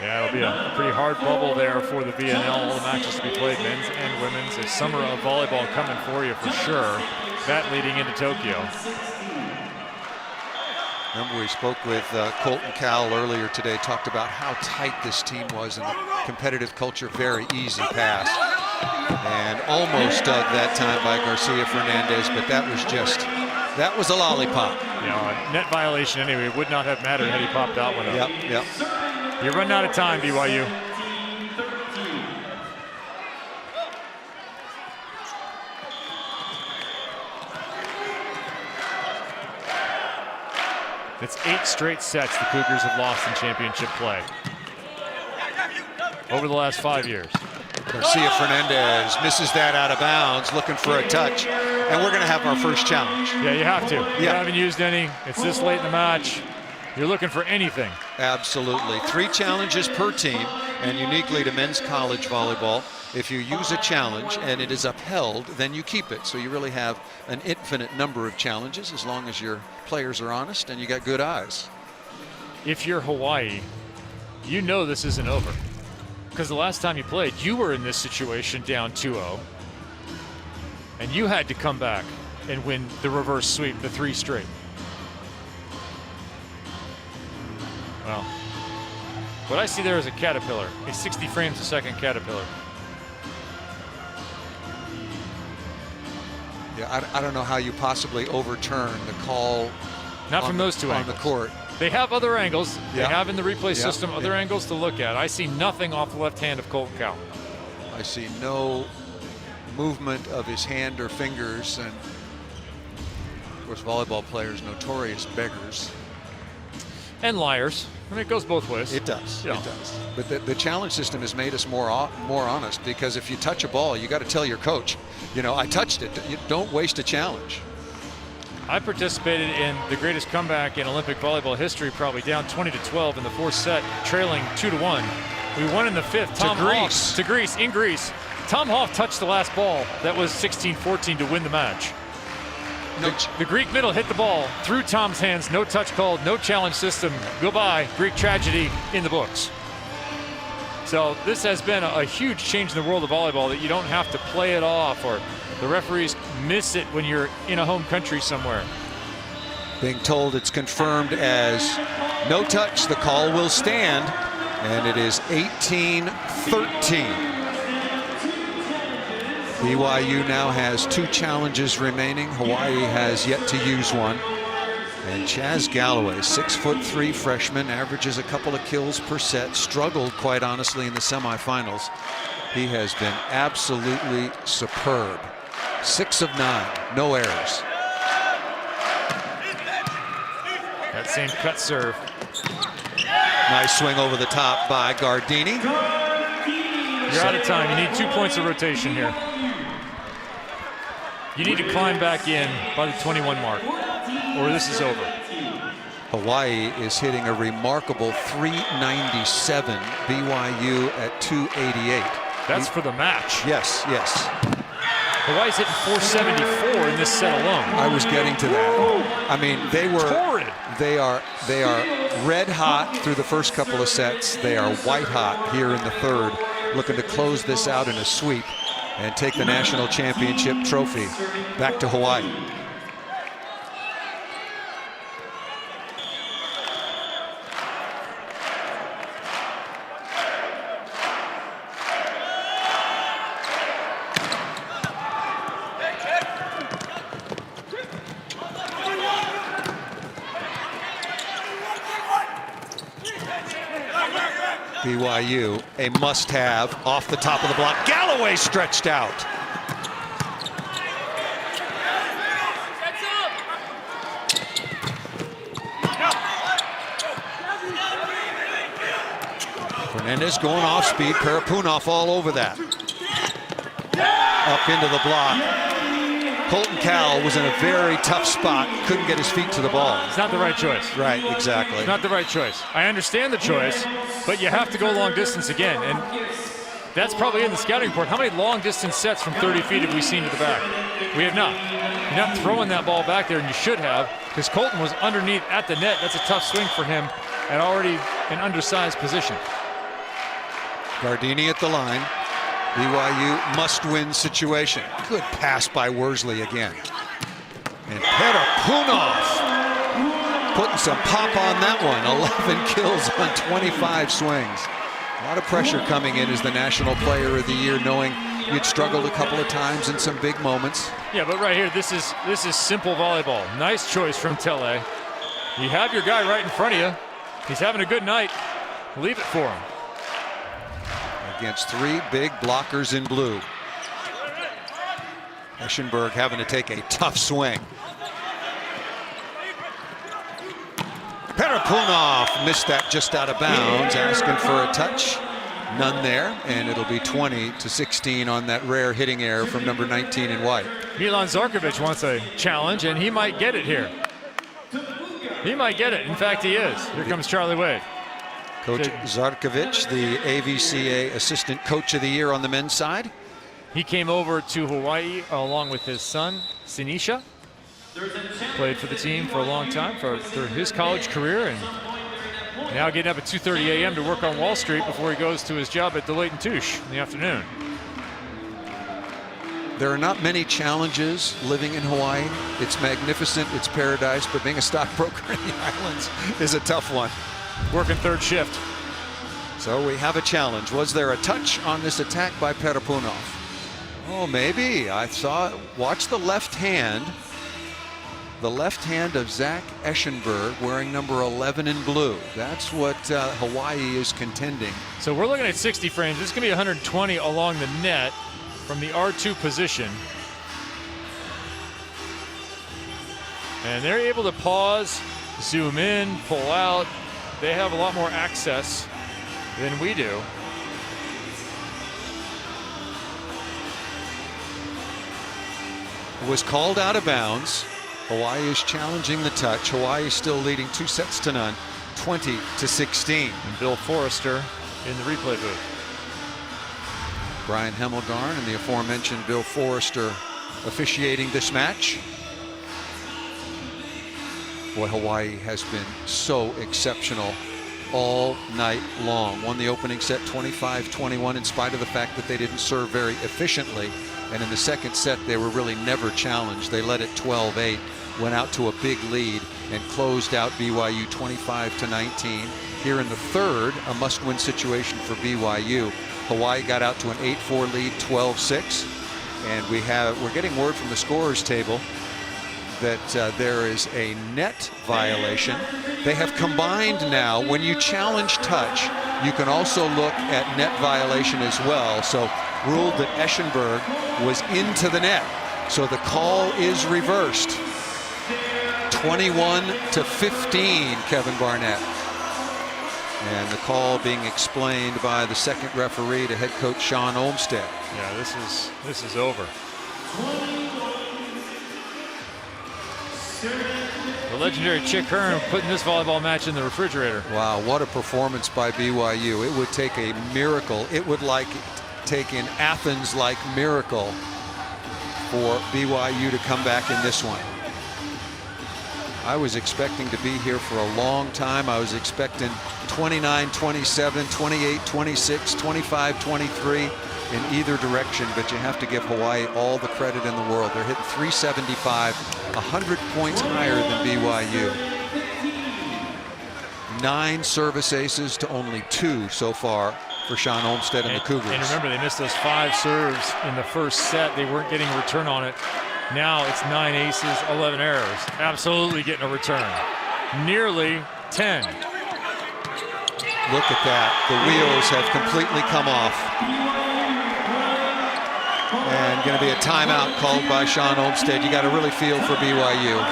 Yeah, it'll be a pretty hard bubble there for the VNL. All the matches to be played, men's and women's. A summer of volleyball coming for you for sure. That leading into Tokyo. Remember, we spoke with Colton Cowell earlier today, talked about how tight this team was and the competitive culture. Very easy pass. And almost dug that time by Garcia Fernandez, but that was a lollipop. Yeah, net violation anyway. Would not have mattered had he popped that one up. Yep. You're running out of time, BYU. It's 8 straight sets the Cougars have lost in championship play over the last 5 years. Garcia Fernandez misses that out of bounds, looking for a touch, and we're going to have our first challenge. Yeah, you have to. Yeah. You haven't used any. It's this late in the match. You're looking for anything. Absolutely. 3 challenges per team, and uniquely to men's college volleyball, if you use a challenge and it is upheld, then you keep it. So you really have an infinite number of challenges as long as your players are honest and you got good eyes. If you're Hawaii, you know this isn't over. Because the last time you played, you were in this situation down 2-0. And you had to come back and win the reverse sweep, the 3 straight. Well, what I see there is a caterpillar, a 60 frames a second caterpillar. Yeah, I don't know how you possibly overturn the call. Not from those two angles. On the court. They have other angles. They have in the replay system other Yeah. angles to look at. I see nothing off the left hand of Colton Cowell. I see no movement of his hand or fingers, and of course volleyball players notorious beggars. And liars. I mean, it goes both ways. It does. Yeah. It does. But the challenge system has made us more honest, because if you touch a ball, you got to tell your coach, you know, I touched it. You don't waste a challenge. I participated in the greatest comeback in Olympic volleyball history, probably down 20-12 in the fourth set, trailing 2-1. We won in the fifth. To Greece, in Greece. Tom Hoff touched the last ball. That was 16-14 to win the match. The Greek middle hit the ball through Tom's hands. No touch called, no challenge system. Goodbye, Greek tragedy in the books. So this has been a huge change in the world of volleyball, that you don't have to play it off or the referees miss it when you're in a home country somewhere. Being told it's confirmed as no touch, the call will stand, and it is 18-13. BYU now has 2 challenges remaining. Hawaii has yet to use one. And Chaz Galloway, 6'3" freshman, averages a couple of kills per set, struggled quite honestly in the semifinals. He has been absolutely superb. 6 of 9, no errors. That same cut serve. Nice swing over the top by Gardini. You're out of time. You need 2 points of rotation here. You need to climb back in by the 21 mark, or this is over. Hawaii is hitting a remarkable 397. BYU at 288. That's for the match. Yes, yes. Hawaii's hitting 474 in this set alone. I was getting to that. I mean, they were torrid. They are red hot through the first couple of sets. They are white hot here in the third, looking to close this out in a sweep and take the national championship trophy back to Hawaii. BYU, a must-have off the top of the block. Galloway stretched out. Fernandez going off speed. Parapunov all over that. Up into the block. Colton Cowell was in a very tough spot. Couldn't get his feet to the ball. It's not the right choice. Right, exactly. It's not the right choice. I understand the choice, but you have to go long distance again. And that's probably in the scouting report. How many long distance sets from 30 feet have we seen to the back? We have not. You're not throwing that ball back there, and you should have, because Colton was underneath at the net. That's a tough swing for him at already an undersized position. Gardini at the line. BYU must-win situation. Good pass by Worsley again. And Parapunov putting some pop on that one. 11 kills on 25 swings. A lot of pressure coming in as the National Player of the Year, knowing you'd struggled a couple of times in some big moments. Yeah, but right here, this is simple volleyball. Nice choice from Tele. You have your guy right in front of you. He's having a good night. Leave it for him. Against 3 big blockers in blue. Eschenberg having to take a tough swing. Parapunov missed that just out of bounds, asking for a touch. None there, and it'll be 20-16 on that rare hitting error from number 19 in white. Milan Zarkovic wants a challenge, and he might get it here. He might get it. In fact, he is. Here comes Charlie Wade. Coach Zarkovic, the AVCA Assistant Coach of the Year on the men's side. He came over to Hawaii along with his son, Sinisha. Played for the team for a long time, for his college career, and now getting up at 2:30 a.m. to work on Wall Street before he goes to his job at Deloitte & Touche in the afternoon. There are not many challenges living in Hawaii. It's magnificent, it's paradise, but being a stockbroker in the islands is a tough one. Working third shift. So we have a challenge. Was there a touch on this attack by Parapunov? Oh, maybe. I saw, watch the left hand. The left hand of Zach Eschenberg wearing number 11 in blue. That's what Hawaii is contending. So we're looking at 60 frames. This is going to be 120 along the net from the R2 position. And they're able to pause, zoom in, pull out. They have a lot more access than we do. Was called out of bounds. Hawaii is challenging the touch. Hawaii is still leading 2-0, 20-16. And Bill Forrester in the replay booth. Brian Hemmelgarn and the aforementioned Bill Forrester officiating this match. Boy, Hawaii has been so exceptional all night long. Won the opening set 25-21 in spite of the fact that they didn't serve very efficiently. And in the second set, they were really never challenged. They led it 12-8, went out to a big lead, and closed out BYU 25-19. Here in the third, a must-win situation for BYU. Hawaii got out to an 8-4 lead, 12-6. And we're getting word from the scorers table that there is a net violation. They have combined now, when you challenge touch, you can also look at net violation as well. So ruled that Eschenberg was into the net. So the call is reversed. 21-15, Kevin Barnett. And the call being explained by the second referee to head coach Sean Olmstead. Yeah, this is over. The legendary Chick Hearn putting this volleyball match in the refrigerator. Wow, what a performance by BYU. It would take a miracle. It would take an Athens-like miracle for BYU to come back in this one. I was expecting to be here for a long time. I was expecting 29-27, 28-26, 25-23 in either direction, but you have to give Hawaii all the credit in the world. They're hitting 375, 100 points higher than BYU. 9 service aces to only 2 so far for Sean Olmstead and the Cougars. And remember, they missed those 5 serves in the first set. They weren't getting a return on it. Now it's 9 aces, 11 errors. Absolutely getting a return. Nearly 10. Look at that. The wheels have completely come off. And going to be a timeout called by Sean Olmstead. You got to really feel for BYU.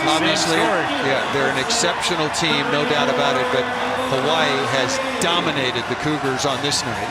Obviously, yeah, they're an exceptional team, no doubt about it, but Hawaii has dominated the Cougars on this night.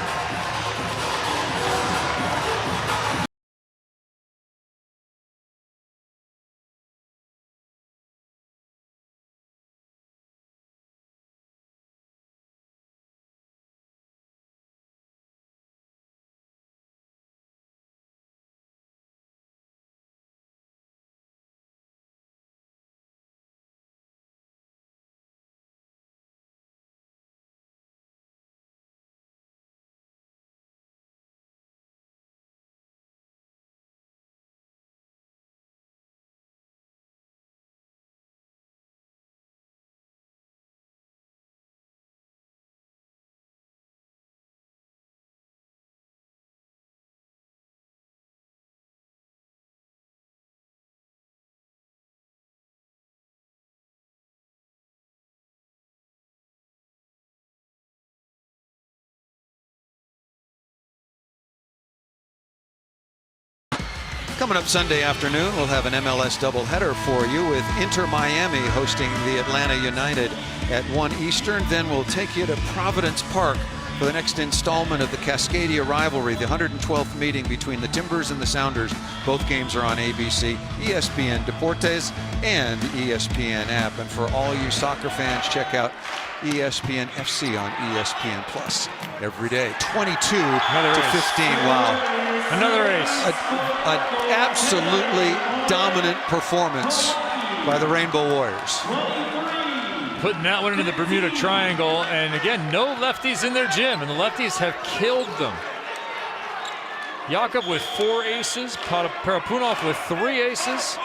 Coming up Sunday afternoon, we'll have an MLS doubleheader for you with Inter Miami hosting the Atlanta United at 1 Eastern. Then we'll take you to Providence Park for the next installment of the Cascadia rivalry, the 112th meeting between the Timbers and the Sounders. Both games are on ABC, ESPN Deportes, and the ESPN app. And for all you soccer fans, check out ESPN FC on ESPN Plus every day. 22-15. Wow. Another ace. An absolutely dominant performance by the Rainbow Warriors. Putting that one into the Bermuda Triangle, and again, no lefties in their gym, and the lefties have killed them. Jakob with 4 aces, Parapunov with 3 aces.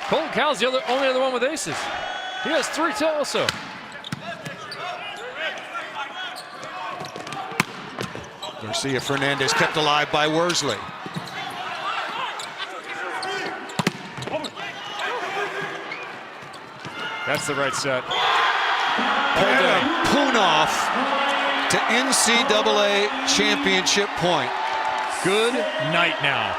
Colton Cowell's the only other one with aces. He has 3 also. Garcia Fernandez kept alive by Worsley. That's the right set. Parapunov to NCAA championship point. Good night now.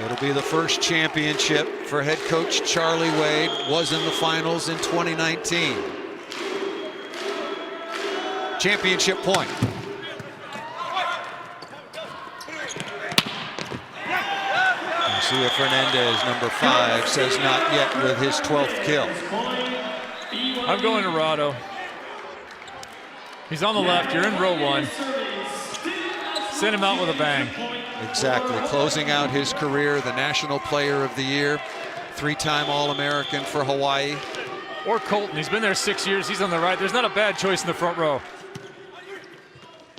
It'll be the first championship for head coach Charlie Wade. Was in the finals in 2019. Championship point. Garcia Fernandez, number 5, says not yet with his 12th kill. I'm going to Rado. He's on the left. You're in row 1. Send him out with a bang. Exactly. Closing out his career, the National Player of the Year, 3-time All-American for Hawaii. Or Colton. He's been there 6 years. He's on the right. There's not a bad choice in the front row.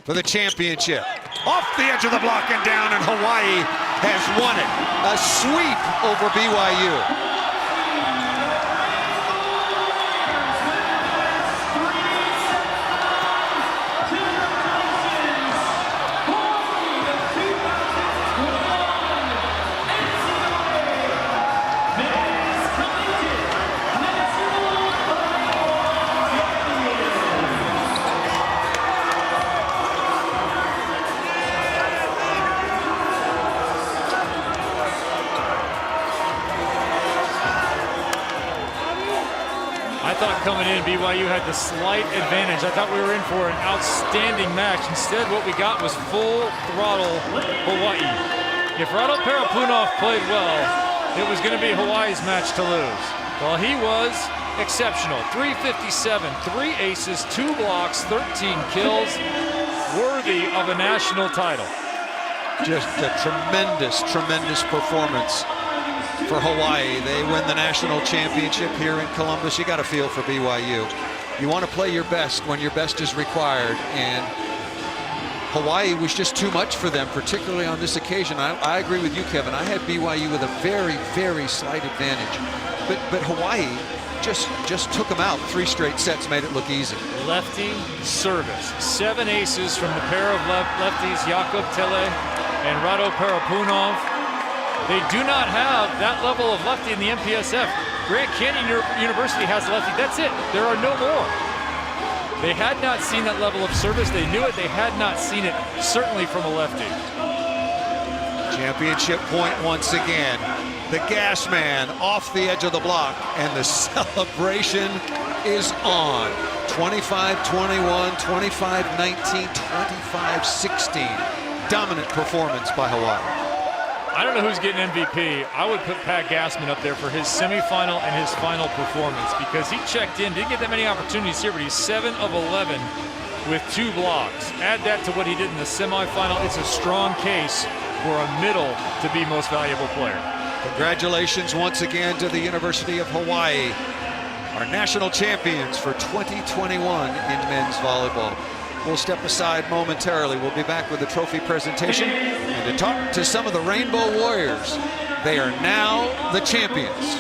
For the championship. Off the edge of the block and down, and Hawaii has won it. A sweep over BYU. I thought coming in, BYU had the slight advantage. I thought we were in for an outstanding match. Instead, what we got was full throttle Hawaii. If Rado Parapunov played well, it was going to be Hawaii's match to lose. Well, he was exceptional. 357, 3 aces, 2 blocks, 13 kills, worthy of a national title. Just a tremendous, tremendous performance for Hawaii. They win the national championship here in Columbus. You got a feel for BYU. You want to play your best when your best is required, and Hawaii was just too much for them, particularly on this occasion. I agree with you, Kevin. I had BYU with a very, very slight advantage, but Hawaii just took them out. 3 straight sets made it look easy. Lefty service. 7 aces from the pair of lefties, Jakob Tele and Rado Parapunov. They do not have that level of lefty in the MPSF. Grand Canyon University has a lefty. That's it. There are no more. They had not seen that level of service. They knew it. They had not seen it, certainly from a lefty. Championship point once again. The gas man off the edge of the block, and the celebration is on. 25-21, 25-19, 25-16. Dominant performance by Hawaii. I don't know who's getting MVP. I would put Pat Gassman up there for his semifinal and his final performance, because he checked in, didn't get that many opportunities here, but he's 7 of 11 with 2 blocks. Add that to what he did in the semifinal. It's a strong case for a middle to be most valuable player. Congratulations once again to the University of Hawaii, our national champions for 2021 in men's volleyball. We'll step aside momentarily. We'll be back with a trophy presentation and to talk to some of the Rainbow Warriors. They are now the champions.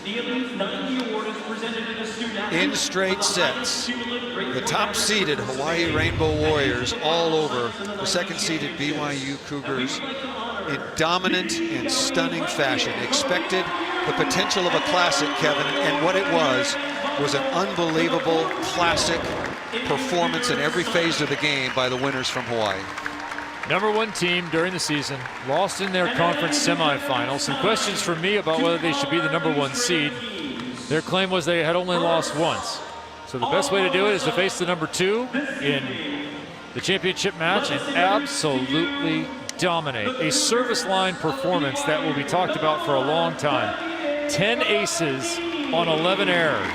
The Elite 90 Award is presented to the student In straight sets, the top-seeded Hawaii Rainbow Warriors all over the second-seeded BYU Cougars in dominant and stunning fashion. Expected the potential of a classic, Kevin, and what it was an unbelievable classic performance in every phase of the game by the winners from Hawaii. #1 team during the season, lost in their conference semifinal. Some questions for me about whether they should be the #1 seed. Their claim was they had only lost once. So the best way to do it is to face the #2 in the championship match and absolutely dominate. A service line performance that will be talked about for a long time. 10 aces on 11 errors.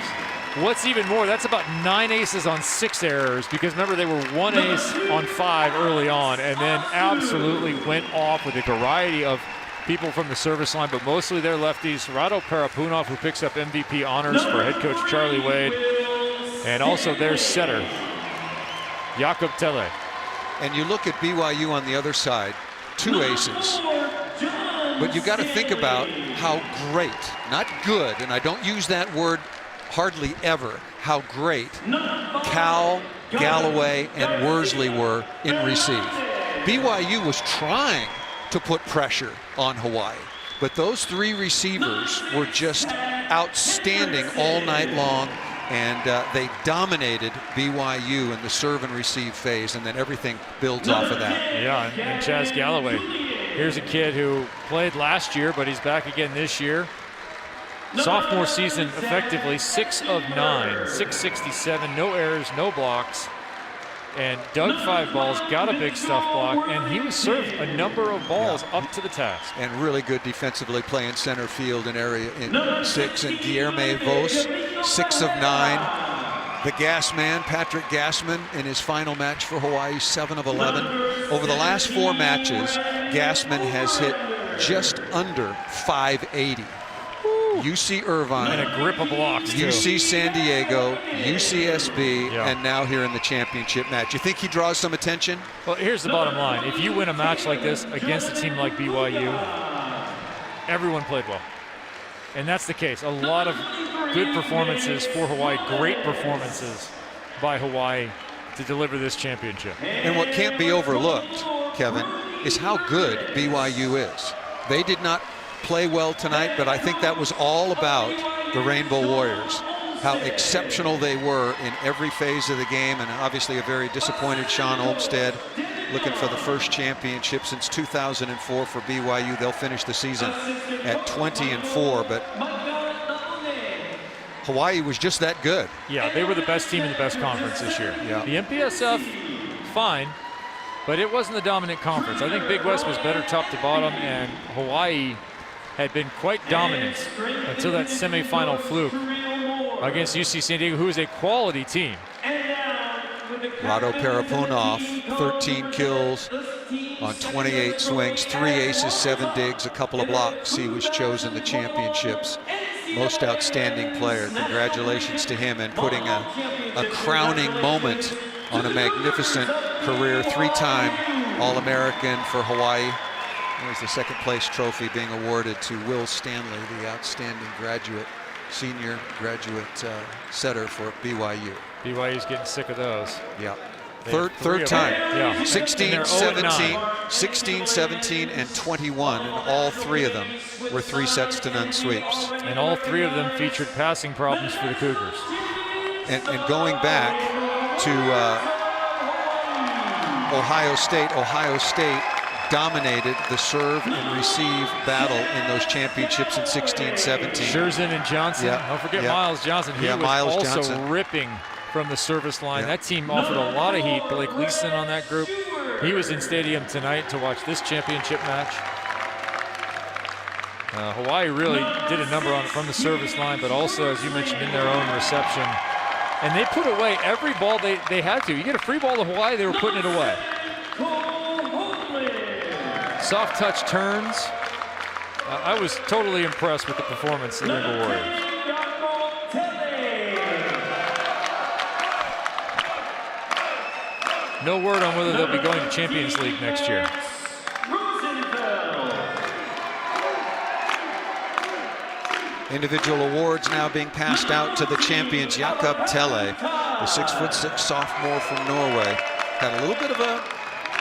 What's even more, that's about 9 aces on 6 errors, because remember they were 1 ace on 5 early on and then absolutely went off with a variety of people from the service line, but mostly they're lefties. Rado Parapunov, who picks up MVP honors for head coach Charlie Wade, and also their setter, Jakob Tele. And you look at BYU on the other side, 2 aces. But you got to think about how great, not good, and I don't use that word hardly ever, how great Cal, Galloway, and Worsley were in receive. BYU was trying to put pressure on Hawaii, but those 3 receivers were just outstanding all night long, and they dominated BYU in the serve and receive phase, and then everything builds off of that. Yeah, and Chaz Galloway. Here's a kid who played last year, but he's back again this year. Sophomore season effectively 6 of 9, 667, no errors, no blocks, and dug 5 balls, got a big stuff block, and he was served a number of balls up to the task. And really good defensively playing center field in area in 6. And Guilherme Vos, 6 of 9. The gas man, Patrick Gassman, in his final match for Hawaii, 7 of 11. Over the last 4 matches, Gassman has hit just under 580. UC Irvine, and a grip of blocks too. UC San Diego, UCSB, and now here in the championship match. You think he draws some attention? Well, here's the bottom line. If you win a match like this against a team like BYU, everyone played well. And that's the case. A lot of good performances for Hawaii, great performances by Hawaii to deliver this championship. And what can't be overlooked, Kevin, is how good BYU is. They did not play well tonight, but I think that was all about the Rainbow Warriors, how exceptional they were in every phase of the game, and obviously a very disappointed Sean Olmstead, looking for the first championship since 2004 for BYU. They'll finish the season at 20-4, but Hawaii was just that good. Yeah, they were the best team in the best conference this year. Yeah. The MPSF, fine, but it wasn't the dominant conference. I think Big West was better top to bottom, and Hawaii had been quite dominant until that semifinal fluke against UC San Diego, who is a quality team. Rado Parapunov, 13 kills on 28 swings, 3 aces, 7 digs, a couple of blocks. He was chosen the championship's most outstanding player. Congratulations to him, and putting a crowning moment on a magnificent career. 3-time All-American for Hawaii. There's the second place trophy being awarded to Will Stanley, the outstanding senior graduate setter for BYU. BYU's getting sick of those. Yeah. Third time. Yeah. 16, 17, 16, 17, and 21, and all 3 of them were 3-sets-to-none sweeps. And all 3 of them featured passing problems for the Cougars. And going back to Ohio State dominated the serve and receive battle in those championships in 16, 17. Scherzen and Johnson. Yeah. Don't forget Yeah. Miles Johnson. He was Miles also Johnson. ripping from the service line. Yeah. That team offered a lot of heat. Blake Leeson on that group. He was in stadium tonight to watch this championship match. Hawaii really did a number on it from the service line, but also, as you mentioned, in their own reception. And they put away every ball they had to. You get a free ball to Hawaii, they were putting it away. Soft touch turns. I was totally impressed with the performance of the Rainbow Warriors. No word on whether they'll be going to Champions League next year. Individual awards now being passed out to the champions. Jakob Telle, the 6'6" sophomore from Norway, had a little bit of a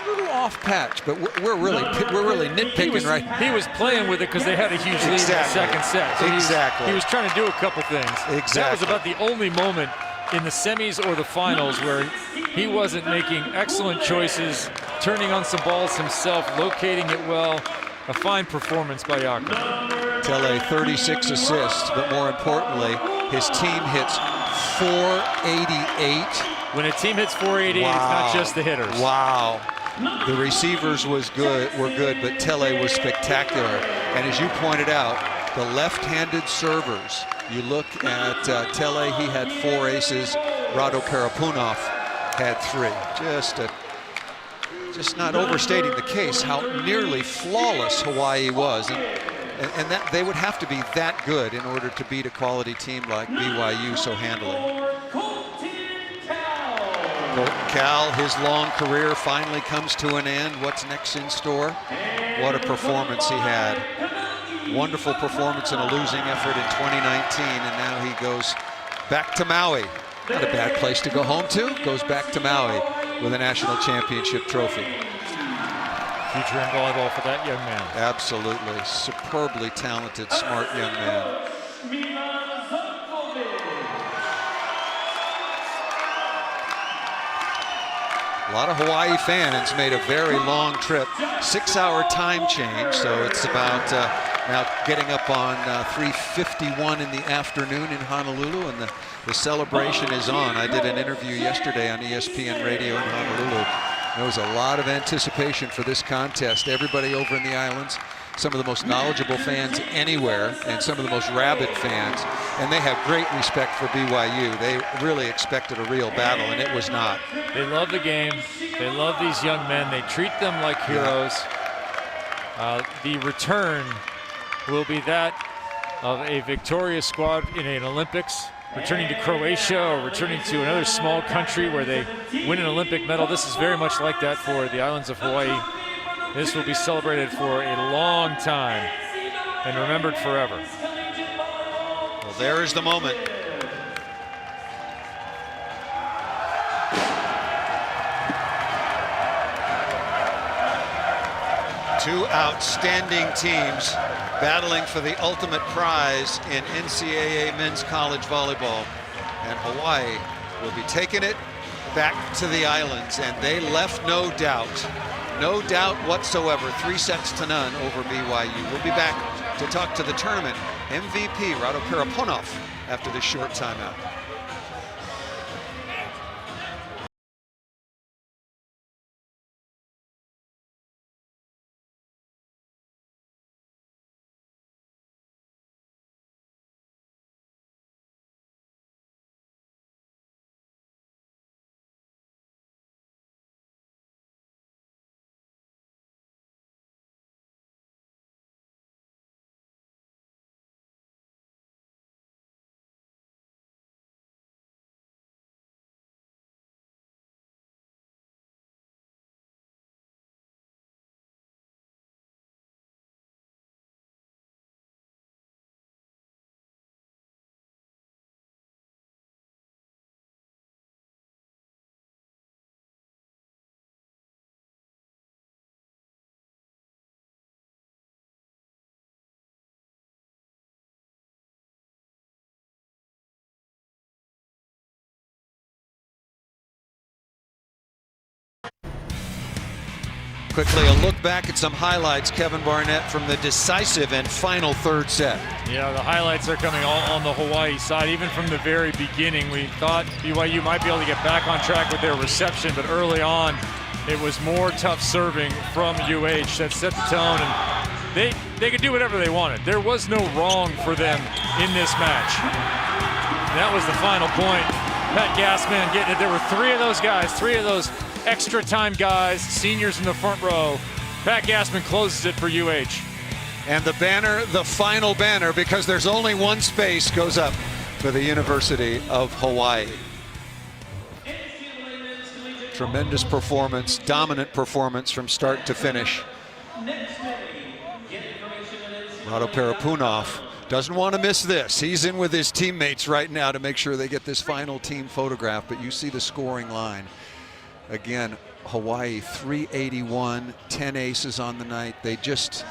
little off patch, but we're really nitpicking, right? He was playing with it because they had a huge lead in the second set. So he was trying to do a couple things. Exactly. That was about the only moment in the semis or the finals where he wasn't making excellent choices, turning on some balls himself, locating it well. A fine performance by Jakob. Telle, 36 assists, but more importantly, his team hits 488. When a team hits 488, wow. It's not just the hitters. Wow. The receivers were good, but Telle was spectacular. And as you pointed out, the left-handed servers, you look at Telle, he had 4 aces. Rado Parapunov had 3. Just not overstating the case how nearly flawless Hawaii was. And that they would have to be that good in order to beat a quality team like BYU so handily. Colton Cal, his long career finally comes to an end. What's next in store? What a performance he had. Wonderful performance in a losing effort in 2019, and now he goes back to Maui. Not a bad place to go home to. Goes back to Maui with a national championship trophy. Future in volleyball for that young man. Absolutely. Superbly talented, smart young man. A lot of Hawaii fans made a very long trip. 6-hour time change, so it's about now getting up on 3:51 in the afternoon in Honolulu, and the celebration is on. I did an interview yesterday on ESPN Radio in Honolulu. There was a lot of anticipation for this contest. Everybody over in the islands, some of the most knowledgeable fans anywhere, and some of the most rabid fans, and they have great respect for BYU. They really expected a real battle, and it was not. They love the game. They love these young men. They treat them like heroes. The return will be that of a victorious squad in an Olympics, returning to Croatia or returning to another small country where they win an Olympic medal. This is very much like that for the islands of Hawaii. This will be celebrated for a long time and remembered forever. Well, there is the moment. Two outstanding teams battling for the ultimate prize in NCAA men's college volleyball. And Hawaii will be taking it back to the islands, and they left no doubt whatsoever. 3-0 over BYU. We'll be back to talk to the tournament MVP, Rado Parapunov, after this short timeout. Quickly, a look back at some highlights, Kevin Barnett, from the decisive and final third set. Yeah, the highlights are coming all on the Hawaii side. Even from the very beginning, we thought BYU might be able to get back on track with their reception, but early on, it was more tough serving from UH that set the tone, and they could do whatever they wanted. There was no wrong for them in this match. And that was the final point. Pat Gassman getting it. There were 3 of those guys, 3 of those extra time guys, seniors in the front row. Pat Gassman closes it for UH. And the banner, the final banner, because there's only one space, goes up for the University of Hawaii. Tremendous performance, dominant performance from start to finish. Rado Parapunov Doesn't want to miss this. He's in with his teammates right now to make sure they get this final team photograph, but you see the scoring line. Again, Hawaii 381, 10 aces on the night. They just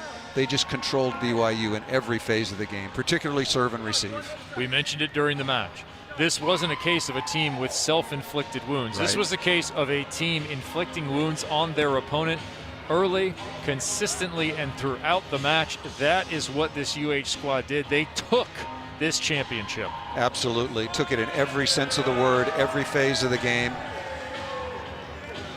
controlled BYU in every phase of the game, particularly serve and receive. We mentioned it during the match. This wasn't a case of a team with self-inflicted wounds. Right. This was a case of a team inflicting wounds on their opponent early, consistently, and throughout the match. That is what this UH squad did. They took this championship. Absolutely. Took it in every sense of the word, every phase of the game.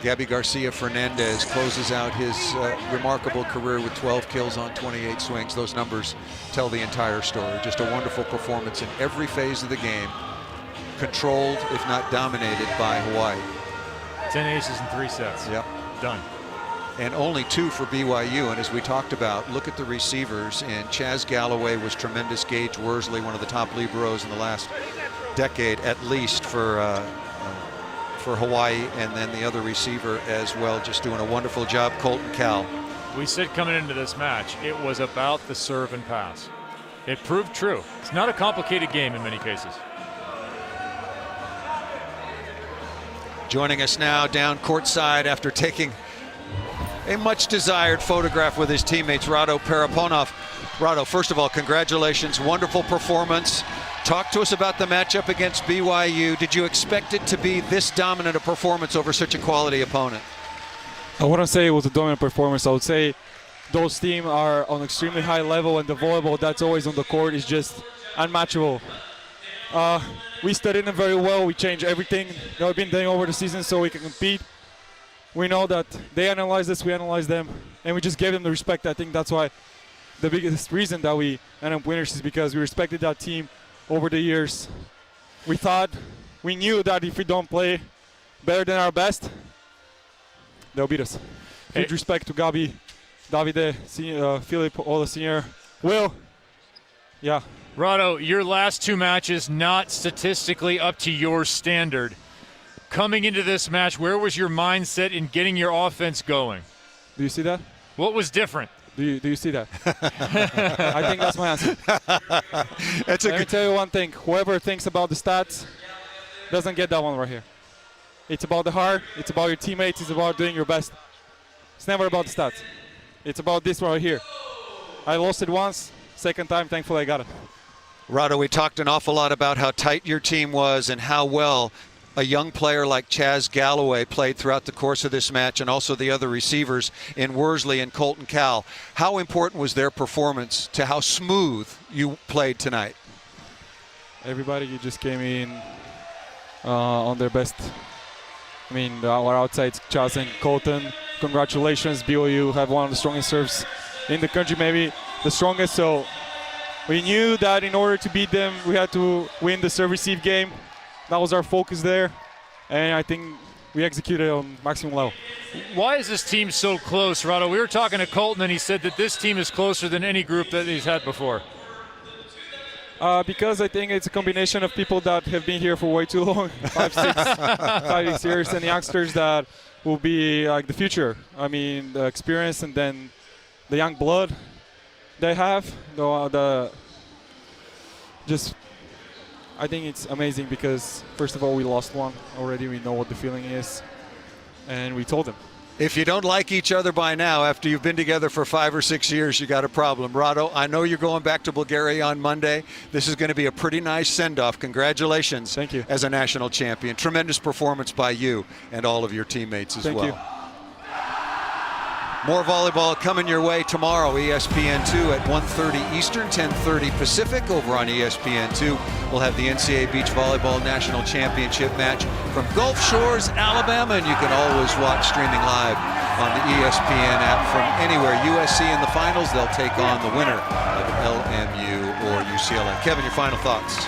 Gabby Garcia Fernandez closes out his remarkable career with 12 kills on 28 swings. Those numbers tell the entire story. Just a wonderful performance in every phase of the game. Controlled, if not dominated, by Hawaii. 10 aces in 3 sets. Yep. Done. And only 2 for BYU. And as we talked about, look at the receivers. And Chaz Galloway was tremendous. Gage Worsley, one of the top liberos in the last decade, at least for Hawaii. And then the other receiver as well, just doing a wonderful job, Colton Cal. We said coming into this match, it was about the serve and pass. It proved true. It's not a complicated game in many cases. Joining us now down courtside after taking a much desired photograph with his teammates, Rado Paraponov. Rado, first of all, congratulations, wonderful performance. Talk to us about the matchup against BYU. Did you expect it to be this dominant a performance over such a quality opponent? I wouldn't say it was a dominant performance. I would say those teams are on extremely high level, and the volleyball that's always on the court is just unmatchable. We studied them very well. We changed everything that we've been doing over the season so we can compete. We know that they analyze us, we analyze them, and we just gave them the respect. I think that's why the biggest reason that we end up winners is because we respected that team over the years. We knew that if we don't play better than our best, they'll beat us. Huge respect to Gabi, Davide, Philip, all the senior, Will. Yeah. Rado, your last 2 matches not statistically up to your standard. Coming into this match, where was your mindset in getting your offense going? Do you see that? What was different? Do you see that? I think that's my answer. Let me tell you one thing. Whoever thinks about the stats doesn't get that one right here. It's about the heart. It's about your teammates. It's about doing your best. It's never about the stats. It's about this right here. I lost it once. Second time, thankfully, I got it. Rado, we talked an awful lot about how tight your team was and how well a young player like Chaz Galloway played throughout the course of this match, and also the other receivers in Worsley and Colton Cal. How important was their performance to how smooth you played tonight? Everybody just came in on their best. I mean, our outsides, Chaz and Colton. Congratulations, BYU have one of the strongest serves in the country, maybe the strongest. So we knew that in order to beat them, we had to win the serve-receive game. That was our focus there, and I think we executed on maximum level. Why is this team so close, Rado? We were talking to Colton, and he said that this team is closer than any group that he's had before. Because I think it's a combination of people that have been here for way too long, 5, 6 years, and youngsters that will be like the future. I mean, the experience and then the young blood they have. I think it's amazing because, first of all, we lost one already. We know what the feeling is, and we told them. If you don't like each other by now, after you've been together for 5 or 6 years, you got a problem. Rado, I know you're going back to Bulgaria on Monday. This is going to be a pretty nice send-off. Congratulations. Thank you. As a national champion. Tremendous performance by you and all of your teammates as well. Thank you. More volleyball coming your way tomorrow, ESPN2 at 1:30 Eastern, 10:30 Pacific. Over on ESPN2, we'll have the NCAA Beach Volleyball National Championship match from Gulf Shores, Alabama, and you can always watch streaming live on the ESPN app from anywhere. USC in the finals, they'll take on the winner of LMU or UCLA. Kevin, your final thoughts?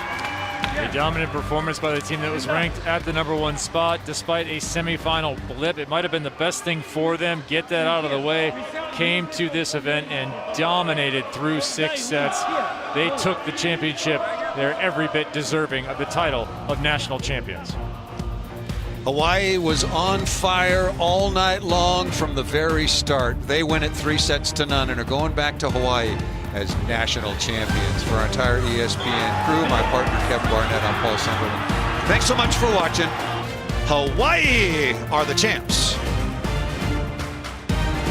A dominant performance by the team that was ranked at the #1 spot despite a semifinal blip. It might have been the best thing for them. Get that out of the way. Came to this event and dominated through 6 sets. They took the championship. They're every bit deserving of the title of national champions. Hawaii was on fire all night long from the very start. They win it 3-0 and are going back to Hawaii as national champions. For our entire ESPN crew, my partner Kevin Barnett, I'm Paul Sunderland. Thanks so much for watching. Hawaii are the champs.